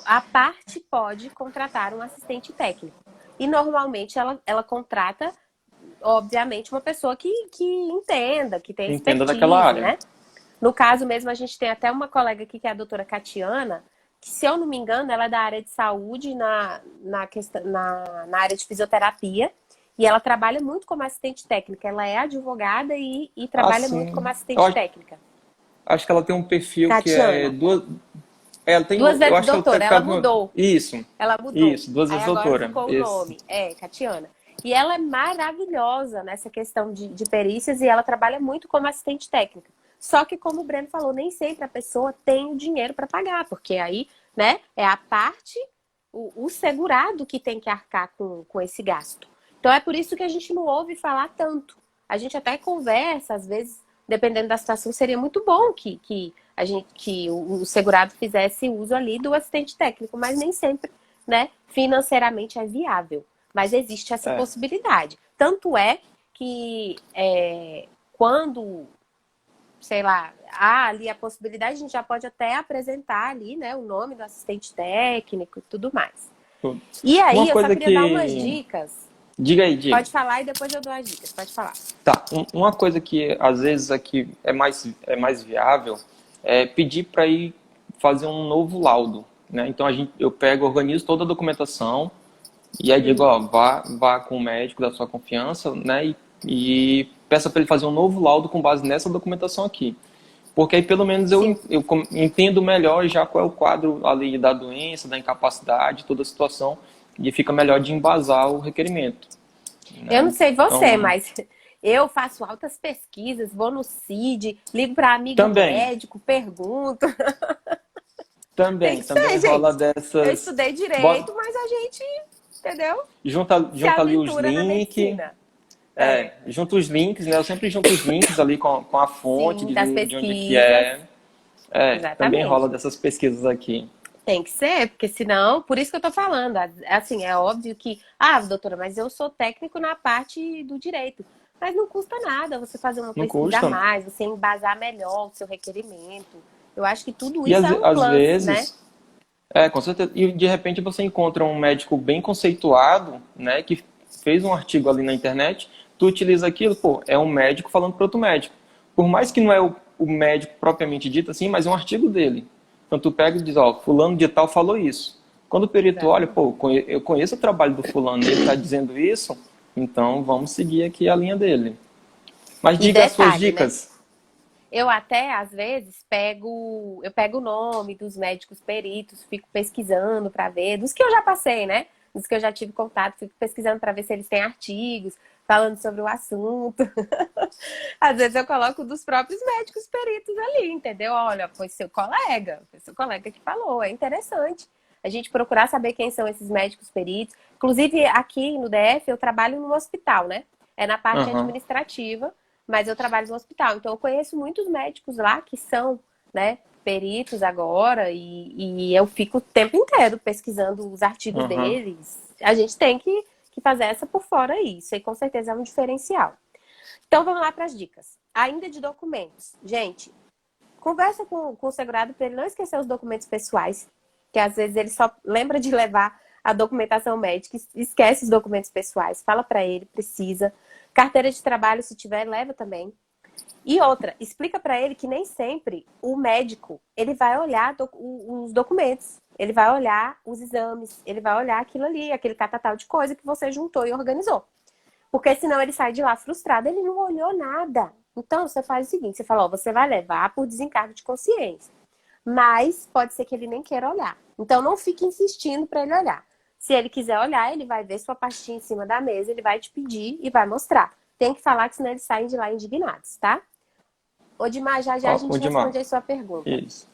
A parte pode contratar um assistente técnico. E normalmente ela contrata, obviamente, uma pessoa que entenda, que tenha Entenda daquela expertise, área. né? No caso mesmo, a gente tem até uma colega aqui, que é a doutora Catiana, que, se eu não me engano, ela é da área de saúde na área de fisioterapia. E ela trabalha muito como assistente técnica. Ela é advogada e trabalha muito como Assim, assistente técnica. acho que ela tem um perfil que é Catiana. duas. É, ela tem, Duas eu vezes acho que ela tem doutora, ela mudou. isso, Ela mudou. isso, duas Aí vezes agora doutora. ficou o Isso. nome. Catiana. E ela é maravilhosa nessa questão de perícias e ela trabalha muito como assistente técnica. Só que, como o Breno falou, nem sempre a pessoa tem o dinheiro para pagar, porque aí, né, é a parte, o segurado que tem que arcar com esse gasto. Então é por isso que a gente não ouve falar tanto. A gente até conversa, às vezes, dependendo da situação, seria muito bom que o segurado fizesse uso ali do assistente técnico, mas nem sempre, né, financeiramente é viável. Mas existe essa É. possibilidade. Tanto é que quando, sei lá, há ali a possibilidade, a gente já pode até apresentar ali, né, o nome do assistente técnico e tudo mais. E aí, Uma eu só coisa queria dar umas que. dicas. Diga aí, diga. Pode falar e depois eu dou as dicas. Pode falar. Tá, uma coisa que às vezes aqui é mais viável é pedir para ir fazer um novo laudo, né? Então eu pego, organizo toda a documentação e aí digo, ó, vá com o médico da sua confiança, né? E peça para ele fazer um novo laudo com base nessa documentação aqui. Porque aí pelo menos Sim. entendo melhor já qual é o quadro ali da doença, da incapacidade, toda a situação, e fica melhor de embasar o requerimento, Eu não né? sei você, Então, mas eu faço altas pesquisas, vou no CID, ligo para amigo também, médico, pergunto. Tem também, que ser, também rola gente. Eu dessas. estudei Bota, direito, mas a gente, entendeu? Se junta ali os aventura na links, medicina. É, junta os links, né? Eu sempre junto os links ali com a fonte sim, das de onde que pesquisas. é. Também rola Exatamente. dessas pesquisas aqui. Tem que ser, porque senão, por isso que eu tô falando. Assim, é óbvio que, doutora, mas eu sou técnico na parte do direito. Mas não custa nada você fazer uma Não pesquisa a custa. mais, você embasar melhor o seu requerimento. Eu acho que tudo E isso é um às plus, né? vezes, com certeza. E de repente você encontra um médico bem conceituado, né, que fez um artigo ali na internet, tu utiliza aquilo, pô, é um médico falando para outro médico. Por mais que não é o médico propriamente dito assim, mas é um artigo dele. Então tu pega e diz, ó, fulano de tal falou isso. Quando o perito olha, Exatamente. pô, eu conheço o trabalho do fulano, ele está dizendo isso, então vamos seguir aqui a linha dele. Mas E diga as suas detalhe, né? dicas. Eu até, às vezes, eu pego o nome dos médicos peritos, fico pesquisando para ver, dos que eu já passei, né? Dos que eu já tive contato, fico pesquisando para ver se eles têm artigos falando sobre o assunto. Às vezes eu coloco dos próprios médicos peritos ali, entendeu? Olha, foi seu colega que falou, é interessante. A gente procurar saber quem são esses médicos peritos. Inclusive, aqui no DF, eu trabalho no hospital, né? É na parte Aham. administrativa, mas eu trabalho no hospital. Então, eu conheço muitos médicos lá que são, né, peritos agora e eu fico o tempo inteiro pesquisando os artigos Aham. deles. A gente tem que fazer essa por fora aí. Isso aí com certeza é um diferencial. Então, vamos lá para as dicas. Ainda de documentos. Gente, Conversa com o segurado para ele não esquecer os documentos pessoais, que às vezes ele só lembra de levar a documentação médica, esquece os documentos pessoais. Fala para ele, precisa. Carteira de trabalho, se tiver, leva também. E outra, explica para ele que nem sempre o médico, ele vai olhar os documentos, ele vai olhar os exames, ele vai olhar aquilo ali, aquele catatal de coisa que você juntou e organizou. Porque senão ele sai de lá frustrado, ele não olhou nada. Então, você faz o seguinte, você fala, ó, você vai levar por desencargo de consciência. Mas pode ser que ele nem queira olhar. Então, não fique insistindo para ele olhar. Se ele quiser olhar, ele vai ver sua pastinha em cima da mesa, ele vai te pedir e vai mostrar. Tem que falar que senão eles saem de lá indignados, tá? Odimar, já a gente responde aí sua pergunta. Isso.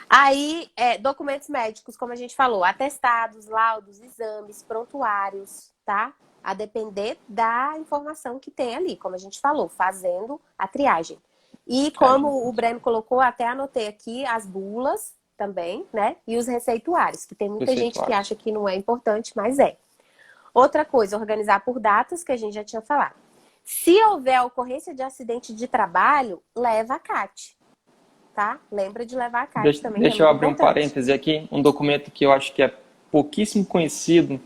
Aí, documentos médicos, como a gente falou, atestados, laudos, exames, prontuários, tá? A depender da informação que tem ali, como a gente falou, fazendo a triagem. E como o Breno colocou, até anotei aqui as bulas também, né? E os receituários, que tem muita gente que acha que não é importante, mas é. Outra coisa, organizar por datas, que a gente já tinha falado. Se houver ocorrência de acidente de trabalho, leva a CAT, tá? Lembra de levar a CAT também. Deixa eu abrir um parêntese aqui, um documento que eu acho que é pouquíssimo conhecido,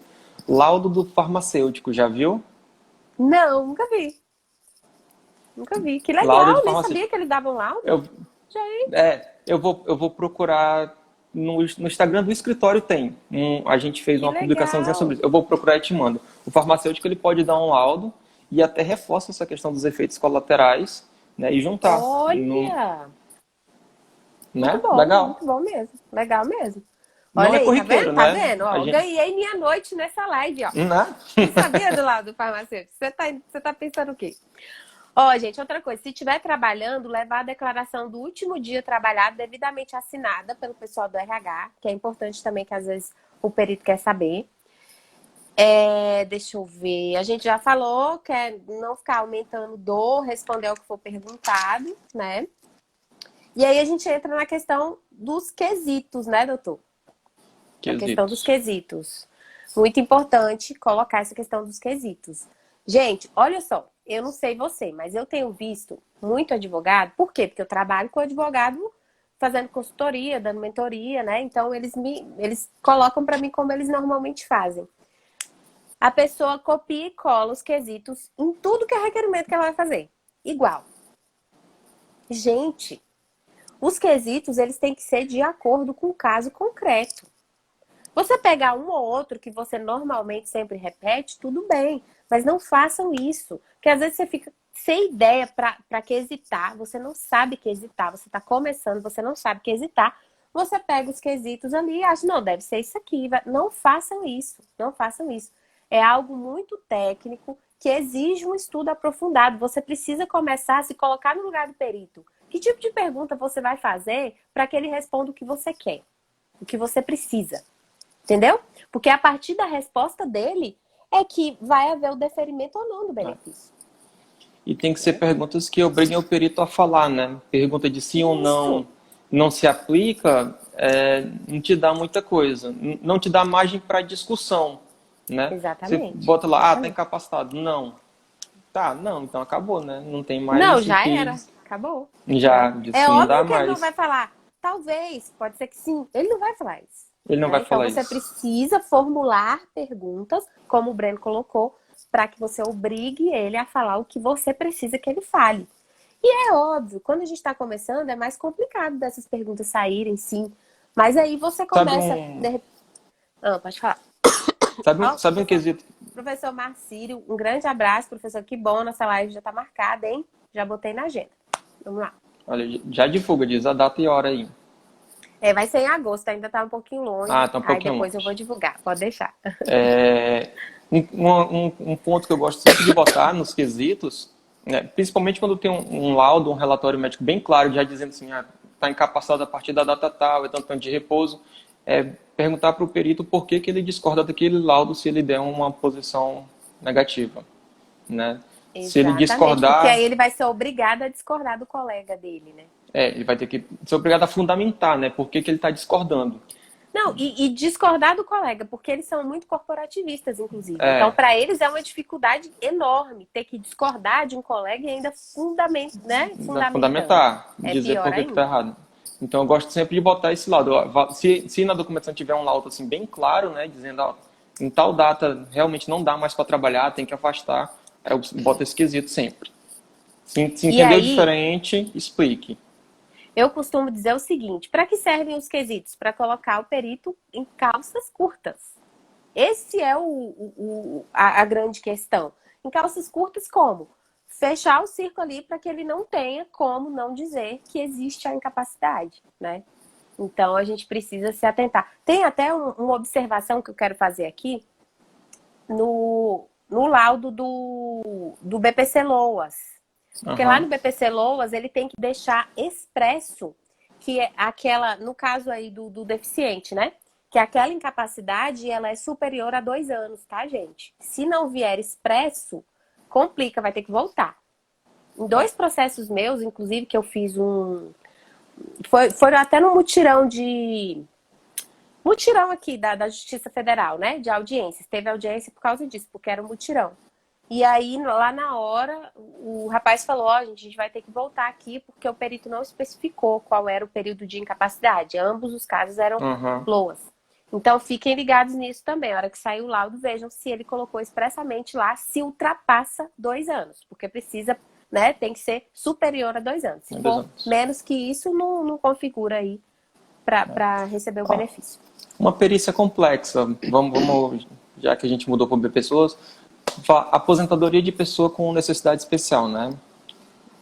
laudo do farmacêutico, já viu? Não, nunca vi. Nunca vi. Que legal, nem sabia que eles davam laudo. Eu vou procurar no Instagram do escritório tem. A gente fez uma publicaçãozinha sobre isso. Eu vou procurar e te mando. O farmacêutico ele pode dar um laudo e até reforça essa questão dos efeitos colaterais, né? E juntar. Olha! Né? Muito bom, legal. Muito bom mesmo. Legal mesmo. Não Olha é aí, corriqueiro, tá né? vendo? Ó, gente... ganhei minha noite nessa live, ó. Não? Não sabia do lado do farmacêutico? Você tá pensando o quê? Ó, gente, outra coisa. Se estiver trabalhando, levar a declaração do último dia trabalhado devidamente assinada pelo pessoal do RH, que é importante também, que às vezes o perito quer saber. Deixa eu ver. A gente já falou que é não ficar aumentando dor, responder ao que for perguntado, né? E aí a gente entra na questão dos quesitos, né, doutor? A questão dos quesitos. Muito importante colocar essa questão dos quesitos. Gente, olha só, eu não sei você, mas eu tenho visto muito advogado. Por quê? Porque eu trabalho com advogado fazendo consultoria, dando mentoria, né? Então, eles colocam para mim como eles normalmente fazem. A pessoa copia e cola os quesitos em tudo que é requerimento que ela vai fazer. Igual. Gente, os quesitos, eles têm que ser de acordo com o caso concreto. Você pegar um ou outro que você normalmente sempre repete, tudo bem. Mas não façam isso. Porque às vezes você fica sem ideia para quesitar. Você não sabe quesitar. Você está começando, você não sabe quesitar. Você pega os quesitos ali e acha, não, deve ser isso aqui. Não façam isso. Não façam isso. É algo muito técnico que exige um estudo aprofundado. Você precisa começar a se colocar no lugar do perito. Que tipo de pergunta você vai fazer para que ele responda o que você quer? O que você precisa? Entendeu? Porque a partir da resposta dele é que vai haver o deferimento ou não do benefício. E tem que ser perguntas que obriguem o perito a falar, né? Pergunta de sim ou não se aplica, não te dá muita coisa. Não te dá margem para discussão, né? Exatamente. Você bota lá, tá incapacitado. Não. Tá, não, então acabou, né? Não tem mais... Não, já era. Acabou. Já, disse, é não óbvio dá que mais. ele não vai falar. Talvez, pode ser que sim. Ele não vai falar isso. Ele não vai falar isso. Então você precisa formular perguntas, como o Breno colocou, para que você obrigue ele a falar o que você precisa que ele fale. E é óbvio, quando a gente está começando, é mais complicado dessas perguntas saírem, sim. Mas aí você começa... pode falar. Sabe um quesito? Professor Marcílio, um grande abraço, professor. Que bom, nossa live já está marcada, hein? Já botei na agenda. Vamos lá. Olha, já divulga, diz a data e hora aí. Vai ser em agosto, ainda tá um pouquinho longe. Tá um pouquinho depois longe. Eu vou divulgar, pode deixar. Um ponto que eu gosto sempre de botar nos quesitos, né, principalmente quando tem um laudo, um relatório médico bem claro, já dizendo assim, está incapacitado a partir da data tal, é tanto tempo de repouso, perguntar para o perito por que ele discorda daquele laudo se ele der uma posição negativa, né? Se ele discordar... Porque aí ele vai ser obrigado a discordar do colega dele, né? Ele vai ter que ser obrigado a fundamentar, né? Por que ele está discordando. Não, e discordar do colega, porque eles são muito corporativistas, inclusive. Então, É, para eles é uma dificuldade enorme ter que discordar de um colega e ainda né, fundamentando. fundamentar, É dizer pior por que que tá ainda. errado. Então eu gosto sempre de botar esse lado. Ó, se na documentação tiver um laudo assim bem claro, né, dizendo, ó, em tal data realmente não dá mais para trabalhar, tem que afastar, aí eu boto esse quesito sempre. Se E entendeu aí, diferente, explique. eu costumo dizer o seguinte: para que servem os quesitos? Para colocar o perito em calças curtas. Esse é a grande questão. Em calças curtas, como? Fechar o circo ali para que ele não tenha como não dizer que existe a incapacidade, né? Então a gente precisa se atentar. Tem até uma observação que eu quero fazer aqui no laudo do BPC Loas. Porque lá no Aham. BPC Loas ele tem que deixar expresso que é aquela, no caso aí do deficiente, né? Que aquela incapacidade ela é superior a 2 anos, tá, gente? Se não vier expresso, complica, vai ter que voltar. Em 2 processos meus, inclusive, que eu fiz foram até no mutirão aqui da Justiça Federal, né? De audiências. Teve audiência por causa disso, porque era um mutirão. E aí, lá na hora, o rapaz falou: ó, gente, a gente vai ter que voltar aqui porque o perito não especificou qual era o período de incapacidade. Ambos os casos eram Aham. LOAS. Então, fiquem ligados nisso também. A hora que sair o laudo, vejam se ele colocou expressamente lá se ultrapassa 2 anos. Porque precisa, né, tem que ser superior a 2 anos. Se Em dois for anos. menos que isso, não configura aí para receber o Ó, benefício. uma perícia complexa. Vamos, já que a gente mudou para B pessoas, aposentadoria de pessoa com necessidade especial, né?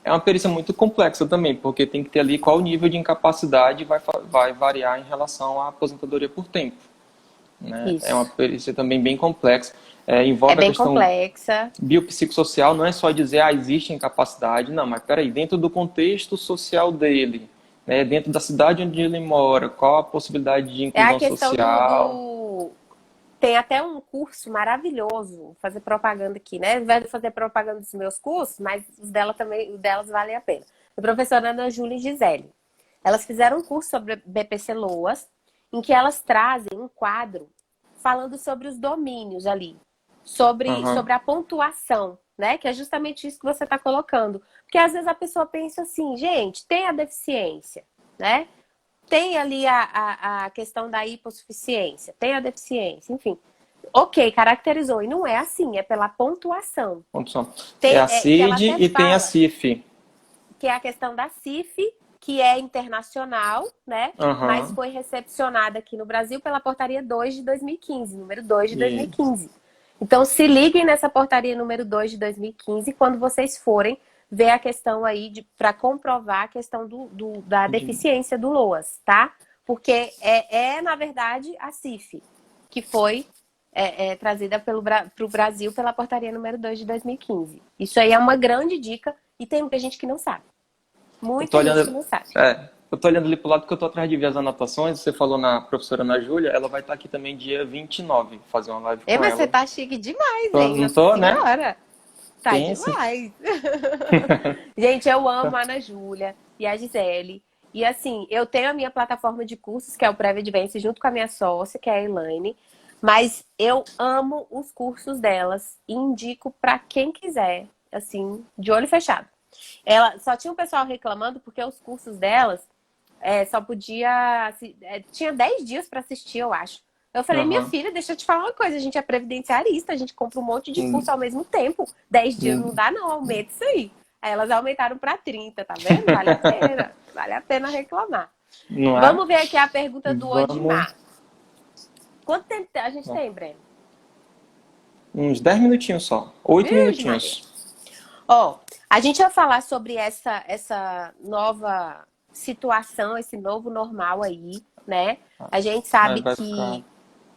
É uma perícia muito complexa também, porque tem que ter ali qual nível de incapacidade vai variar em relação à aposentadoria por tempo, né? É uma Isso. perícia também bem complexa. É, É envolve a bem questão complexa. biopsicossocial, não é só dizer, existe incapacidade, não, mas peraí, dentro do contexto social dele, né, dentro da cidade onde ele mora, qual a possibilidade de É a inclusão questão social? Tem até um curso maravilhoso, vou fazer propaganda aqui, né? Ao invés de fazer propaganda dos meus cursos, mas os dela também, os delas valem a pena. A professora Ana Júlia e Gisele. Elas fizeram um curso sobre BPC Loas, em que elas trazem um quadro falando sobre os domínios ali, Aham, sobre a pontuação, né? Que é justamente isso que você está colocando. Porque às vezes a pessoa pensa assim, gente, tem a deficiência, né? Tem ali a questão da hipossuficiência, tem a deficiência, enfim. Ok, caracterizou. E não é assim, é pela pontuação. condição. É Tem, a que ela CID até e tem a fala CIF. que é a questão da CIF, que é internacional, né? Mas Aham, foi recepcionada aqui no Brasil pela portaria 2 de 2015, número 2 de e 2015. Então, se liguem nessa portaria número 2 de 2015 quando vocês forem ver a questão aí para comprovar a questão da de- deficiência do LOAS, tá? Porque na verdade, a CIF, que foi trazida para o Brasil pela portaria número 2 de 2015. Isso aí é uma grande dica e tem muita gente que não sabe. eu tô Muita gente que olhando, não sabe. eu tô olhando ali pro lado porque eu tô atrás de ver as anotações. Você falou na professora Ana Júlia, ela vai estar aqui também dia 29, fazer uma live Ei, com mas você ela. tá chique demais, hein? Não Nossa tô, né? Senhora. Tá Tem esse. demais. Gente, eu amo a Ana Júlia e a Gisele. E assim, eu tenho a minha plataforma de cursos, que é o Preve Advance, junto com a minha sócia, que é a Elaine. Mas eu amo os cursos delas e indico para quem quiser, assim, de olho fechado. Ela só tinha um pessoal reclamando porque os cursos delas só podia. Tinha 10 dias para assistir, eu acho. Eu falei, minha Aham. filha, deixa eu te falar uma coisa, a gente é previdenciarista, a gente compra um monte de Hum, curso ao mesmo tempo. 10 dias não hum. dá, não, aumenta isso aí. Aí elas aumentaram para 30, tá vendo? Vale a pena. Vale a pena reclamar. Não é? Vamos ver aqui a pergunta do Vamos. Odimar. Quanto tempo a gente tem, Breno? Uns 10 minutinhos só. 8 Virgem Maria. minutinhos. Ó, a gente vai falar sobre essa nova situação, esse novo normal aí, né? A gente É, sabe vai ficar. que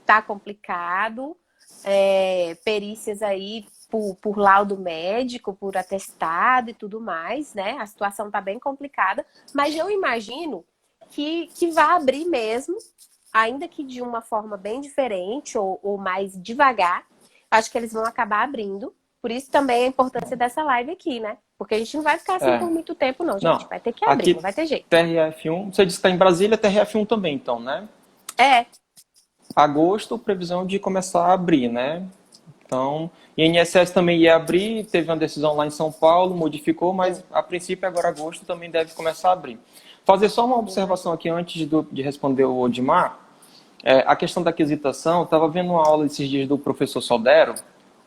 tá complicado, perícias aí por laudo médico, por atestado e tudo mais, né? A situação tá bem complicada, mas eu imagino que vai abrir mesmo, ainda que de uma forma bem diferente ou mais devagar. Acho que eles vão acabar abrindo. Por isso também a importância dessa live aqui, né? Porque a gente não vai ficar assim É. por muito tempo, não, gente. Não. Vai ter que abrir, não Aqui, vai ter jeito. TRF1. Você disse que está em Brasília, TRF1 também, então, né? É, agosto, previsão de começar a abrir, né? Então, INSS também ia abrir, teve uma decisão lá em São Paulo, modificou, mas a princípio agora agosto também deve começar a abrir. Fazer só uma observação aqui antes de responder o Odmar. A questão da aquisitação, estava vendo uma aula esses dias do professor Soldero,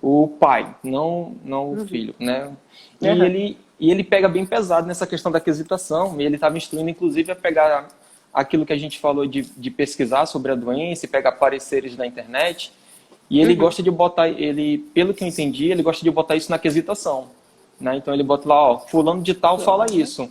o pai, não o filho, né? E ele pega bem pesado nessa questão da aquisitação, e ele estava instruindo, inclusive, a pegar aquilo que a gente falou de pesquisar sobre a doença e pegar pareceres na internet, e ele gosta de botar, pelo que eu entendi, ele gosta de botar isso na aquisitação, né? Então ele bota lá, ó, fulano de tal fala isso,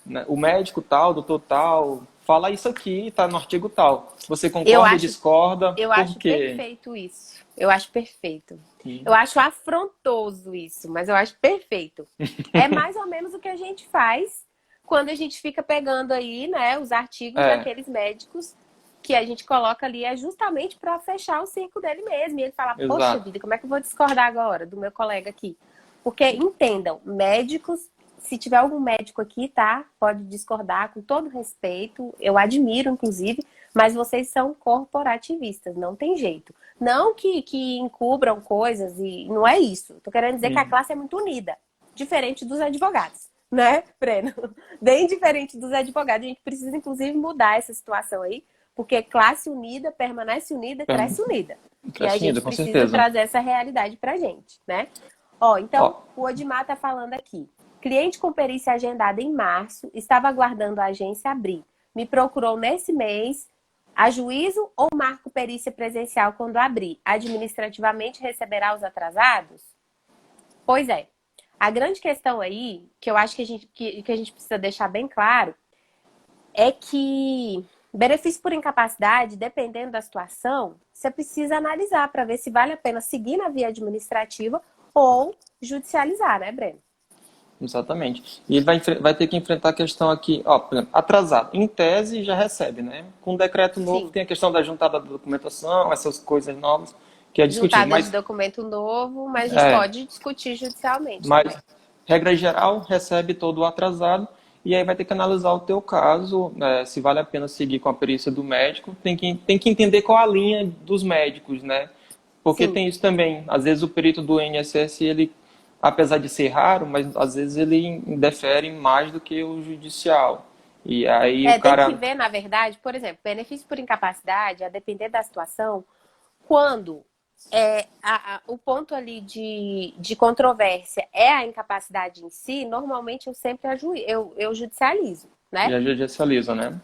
né? O médico tal, doutor tal, fala isso aqui, tá no artigo tal. Você concorda ou discorda? Eu acho perfeito isso. Eu acho perfeito. Eu acho afrontoso isso, mas eu acho perfeito. É mais ou menos o que a gente faz quando a gente fica pegando aí, né, os artigos daqueles médicos que a gente coloca ali, é justamente para fechar o circo dele mesmo. E ele fala, poxa vida, como é que eu vou discordar agora do meu colega aqui? Porque, entendam, médicos, se tiver algum médico aqui, tá? Pode discordar com todo respeito. Eu admiro, inclusive, mas vocês são corporativistas, não tem jeito. Não que encubram coisas, e não é isso. Tô querendo dizer que a classe é muito unida, diferente dos advogados, né, Breno? Bem diferente dos advogados. A gente precisa, inclusive, mudar essa situação aí, porque classe unida permanece unida, cresce unida. E a gente precisa trazer essa realidade pra gente, né? Então, o Odmar tá falando aqui. Cliente com perícia agendada em março, estava aguardando a agência abrir. Me procurou nesse mês. Ajuízo ou marco perícia presencial quando abrir? Administrativamente receberá os atrasados? Pois é. A grande questão aí, que eu acho que a gente precisa deixar bem claro, é que benefício por incapacidade, dependendo da situação, você precisa analisar para ver se vale a pena seguir na via administrativa ou judicializar, né, Breno? Exatamente. E ele vai ter que enfrentar a questão aqui, ó, por exemplo, atrasado. Em tese já recebe, né? Com o decreto novo tem a questão da juntada da documentação, essas coisas novas que é discutível. Juntada de documento novo, mas a gente pode discutir judicialmente. Mas, regra geral, recebe todo o atrasado e aí vai ter que analisar o teu caso, se vale a pena seguir com a perícia do médico. Tem que entender qual a linha dos médicos, né? Porque tem isso também. Às vezes o perito do INSS, ele, apesar de ser raro, mas às vezes ele indefere mais do que o judicial. E aí o cara... Tem que ver, na verdade, por exemplo, benefício por incapacidade, a depender da situação, quando o ponto ali de controvérsia é a incapacidade em si, normalmente eu sempre eu judicializo, né? Já judicializa, né?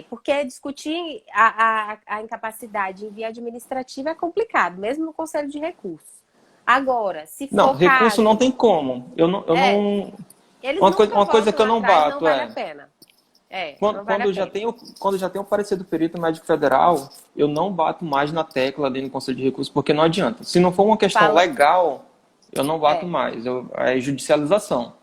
Porque discutir a incapacidade em via administrativa é complicado, mesmo no Conselho de Recursos. Agora, se for recurso não tem como. Eu não eles uma coisa que eu não bato não vale a pena. Quando já tem o parecer do perito médico federal, eu não bato mais na tecla dentro do Conselho de Recursos, porque não adianta. Se não for uma questão legal, eu não bato mais. É judicialização.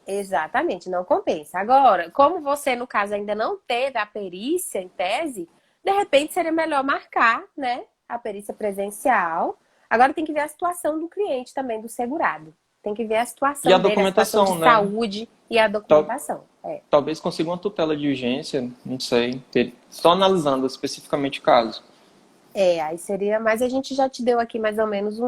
Exatamente, não compensa. Agora, como você, no caso, ainda não teve a perícia em tese, de repente seria melhor marcar, né, a perícia presencial. Agora tem que ver a situação do cliente também, do segurado. Tem que ver a situação e a dele, documentação, a situação de saúde e a documentação. Talvez consiga uma tutela de urgência, não sei. Só analisando especificamente o caso. Aí seria... Mas a gente já te deu aqui mais ou menos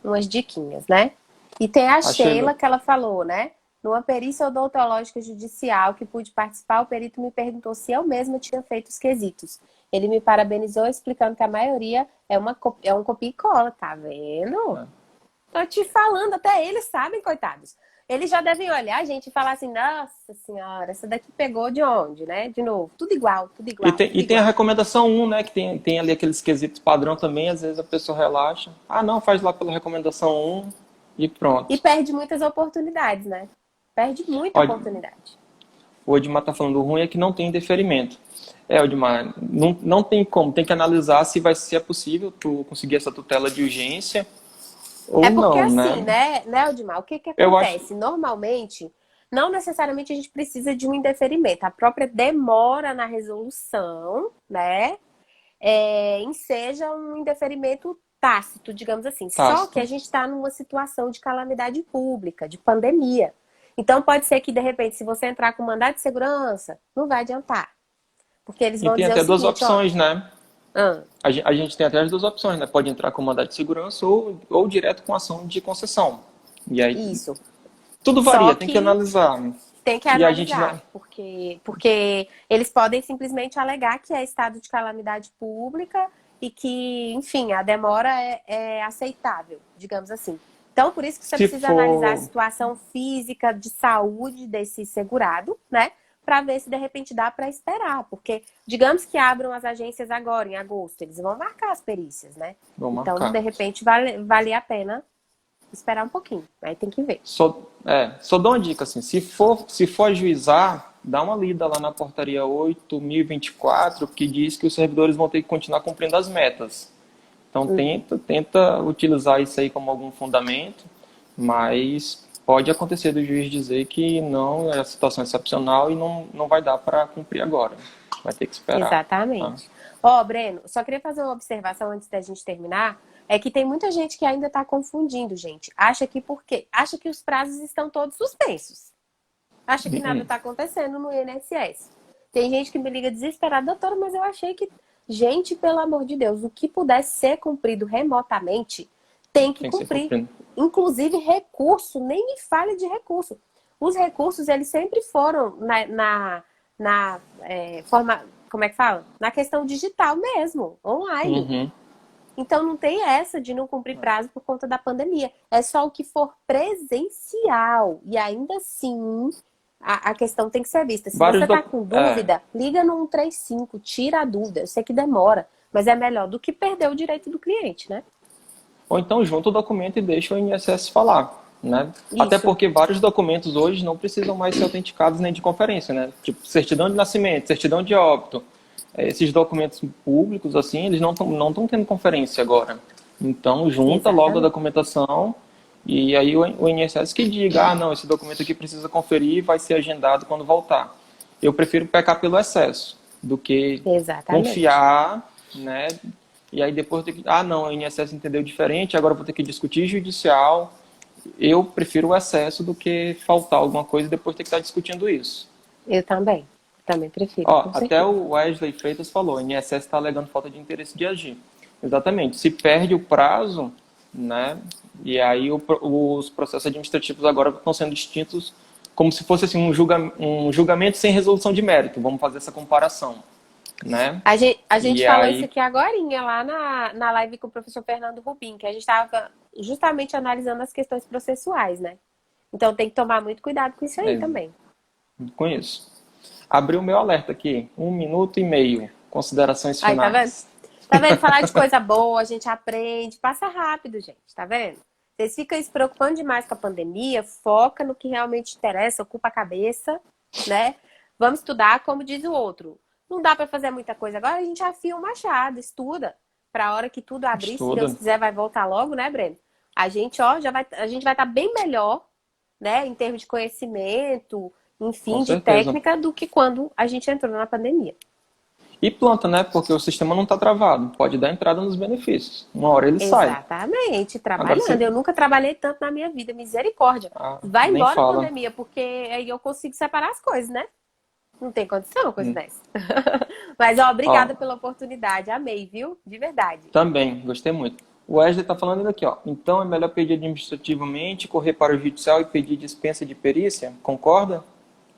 umas diquinhas, né? E tem a Sheila que ela falou, né? Numa perícia odontológica judicial que pude participar, o perito me perguntou se eu mesma tinha feito os quesitos. Ele me parabenizou explicando que a maioria é um copia e cola, tá vendo? Tô te falando, até eles sabem, coitados. Eles já devem olhar, gente, e falar assim, nossa senhora, essa daqui pegou de onde, né? De novo, tudo igual, tudo igual. E tem a recomendação 1, né? Que tem ali aqueles quesitos padrão também, às vezes a pessoa relaxa. Não, faz lá pela recomendação 1 e pronto. E perde muitas oportunidades, né? Perde muita oportunidade. O Odmar tá falando, o ruim é que não tem deferimento. Odmar, não tem como, tem que analisar se é possível tu conseguir essa tutela de urgência ou não, porque assim, né, Odmar, o que acontece? Normalmente, não necessariamente a gente precisa de um indeferimento. A própria demora na resolução, né, enseja um indeferimento tácito, digamos assim. Só que a gente está numa situação de calamidade pública, de pandemia. Então, pode ser que, de repente, se você entrar com mandado de segurança, não vai adiantar. Porque eles vão dizer o seguinte, tem até duas opções, né? Ah, A gente tem até as duas opções, né? Pode entrar com mandado de segurança ou direto com ação de concessão. E aí isso. tudo Só varia, tem que que analisar. tem que E a gente analisar, vai. porque eles podem simplesmente alegar que é estado de calamidade pública e que, enfim, a demora é aceitável, digamos assim. Então, por isso que você Se precisa analisar a for. situação física de saúde desse segurado, né? Para ver se de repente dá para esperar, porque digamos que abram as agências agora, em agosto, eles vão marcar as perícias, né? Vou Então, de marcar. repente, vale a pena esperar um pouquinho, aí tem que ver. Só dou uma dica assim, se for ajuizar, dá uma lida lá na portaria 8.024, que diz que os servidores vão ter que continuar cumprindo as metas. Então Uhum. tenta utilizar isso aí como algum fundamento, mas pode acontecer do juiz dizer que não, é a situação excepcional e não vai dar para cumprir agora. Vai ter que esperar, tá? Exatamente. Ó, Breno, só queria fazer uma observação antes da gente terminar. É que tem muita gente que ainda está confundindo, gente. Acha que os prazos estão todos suspensos. Acha que nada Uhum. está acontecendo no INSS. Tem gente que me liga desesperada, doutora, mas eu achei que. Gente, pelo amor de Deus, o que pudesse ser cumprido remotamente tem que Tem que ser cumprir. cumprido. Inclusive recurso, nem me fale de recurso. Os recursos, eles sempre foram na forma, como é que fala? Na questão digital mesmo, online. Uhum. Então não tem essa de não cumprir prazo por conta da pandemia. É só o que for presencial. E ainda assim, a questão tem que ser vista. Se você Vários está doc... com é, dúvida, liga no 135, tira a dúvida. Eu sei que demora, mas é melhor do que perder o direito do cliente, né? Ou então junta o documento e deixa o INSS falar, né? Até Isso, porque vários documentos hoje não precisam mais ser autenticados nem de conferência, né? Tipo, certidão de nascimento, certidão de óbito. Esses documentos públicos, assim, eles não estão tendo conferência agora. Então, junta logo a exatamente. documentação e aí o INSS que diga, ah, não, esse documento aqui precisa conferir e vai ser agendado quando voltar. Eu prefiro pecar pelo excesso do que Exatamente. confiar, né? E aí depois ter que, ah, não, a INSS entendeu diferente, agora eu vou ter que discutir judicial. Eu prefiro o excesso do que faltar alguma coisa e depois ter que estar discutindo isso. Eu também. Também prefiro, Ó, com até certeza. o Wesley Freitas falou, o INSS está alegando falta de interesse de agir. Exatamente. Se perde o prazo, né? E aí os processos administrativos agora estão sendo distintos como se fosse assim um julgamento sem resolução de mérito. Vamos fazer essa comparação, né? A gente E falou isso aí, aqui agorinha, lá na live com o professor Fernando Rubim, que a gente estava justamente analisando as questões processuais, né? Então tem que tomar muito cuidado com isso aí é, também. com isso. Abri o meu alerta aqui, 1 minuto e meio. Considerações Aí, tá vendo? finais. Tá vendo? Falar de coisa boa, a gente aprende, passa rápido, gente, tá vendo? Vocês ficam se preocupando demais com a pandemia, foca no que realmente interessa, ocupa a cabeça, né? Vamos estudar, como diz o outro. Não dá para fazer muita coisa agora, a gente afia o machado, estuda. Para a hora que tudo abrir, se Deus Estuda, quiser, vai voltar logo, né, Breno? A gente, ó, a gente vai estar bem melhor, né, em termos de conhecimento, com enfim, de certeza. técnica, do que quando a gente entrou na pandemia. E planta, né? Porque o sistema não está travado. Pode dar entrada nos benefícios. Uma hora ele sai. Exatamente, Agora trabalhando. você Eu nunca trabalhei tanto na minha vida, misericórdia. Vai nem embora a fala. pandemia, porque aí eu consigo separar as coisas, né? Não tem condição uma coisa Hum. dessa. Mas, ó, obrigada Ó, pela oportunidade. Amei, viu? De verdade. também, gostei muito. O Wesley está falando aqui, ó. Então é melhor pedir administrativamente, correr para o judicial e pedir dispensa de perícia? Concorda?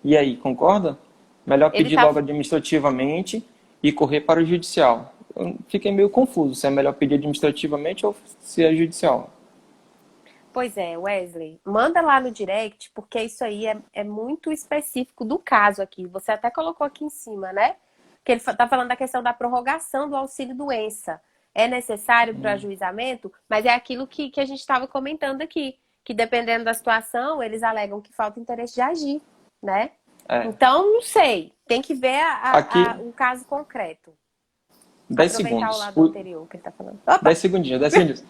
E aí, concorda? Melhor Ele pedir tá. logo administrativamente e correr para o judicial. Eu fiquei meio confuso se é melhor pedir administrativamente ou se é judicial. Pois é, Wesley. Manda lá no direct, porque isso aí é muito específico do caso aqui. Você até colocou aqui em cima, né? Que ele tá falando da questão da prorrogação do auxílio-doença. É necessário para ajuizamento, mas é aquilo que a gente estava comentando aqui, que dependendo da situação, eles alegam que falta interesse de agir, né? É. Então, não sei. Tem que ver Aqui, um caso concreto. 10 Aproveitar o segundos. lado anterior que ele está falando. Opa! 10 segundinhos, 10 segundinhos.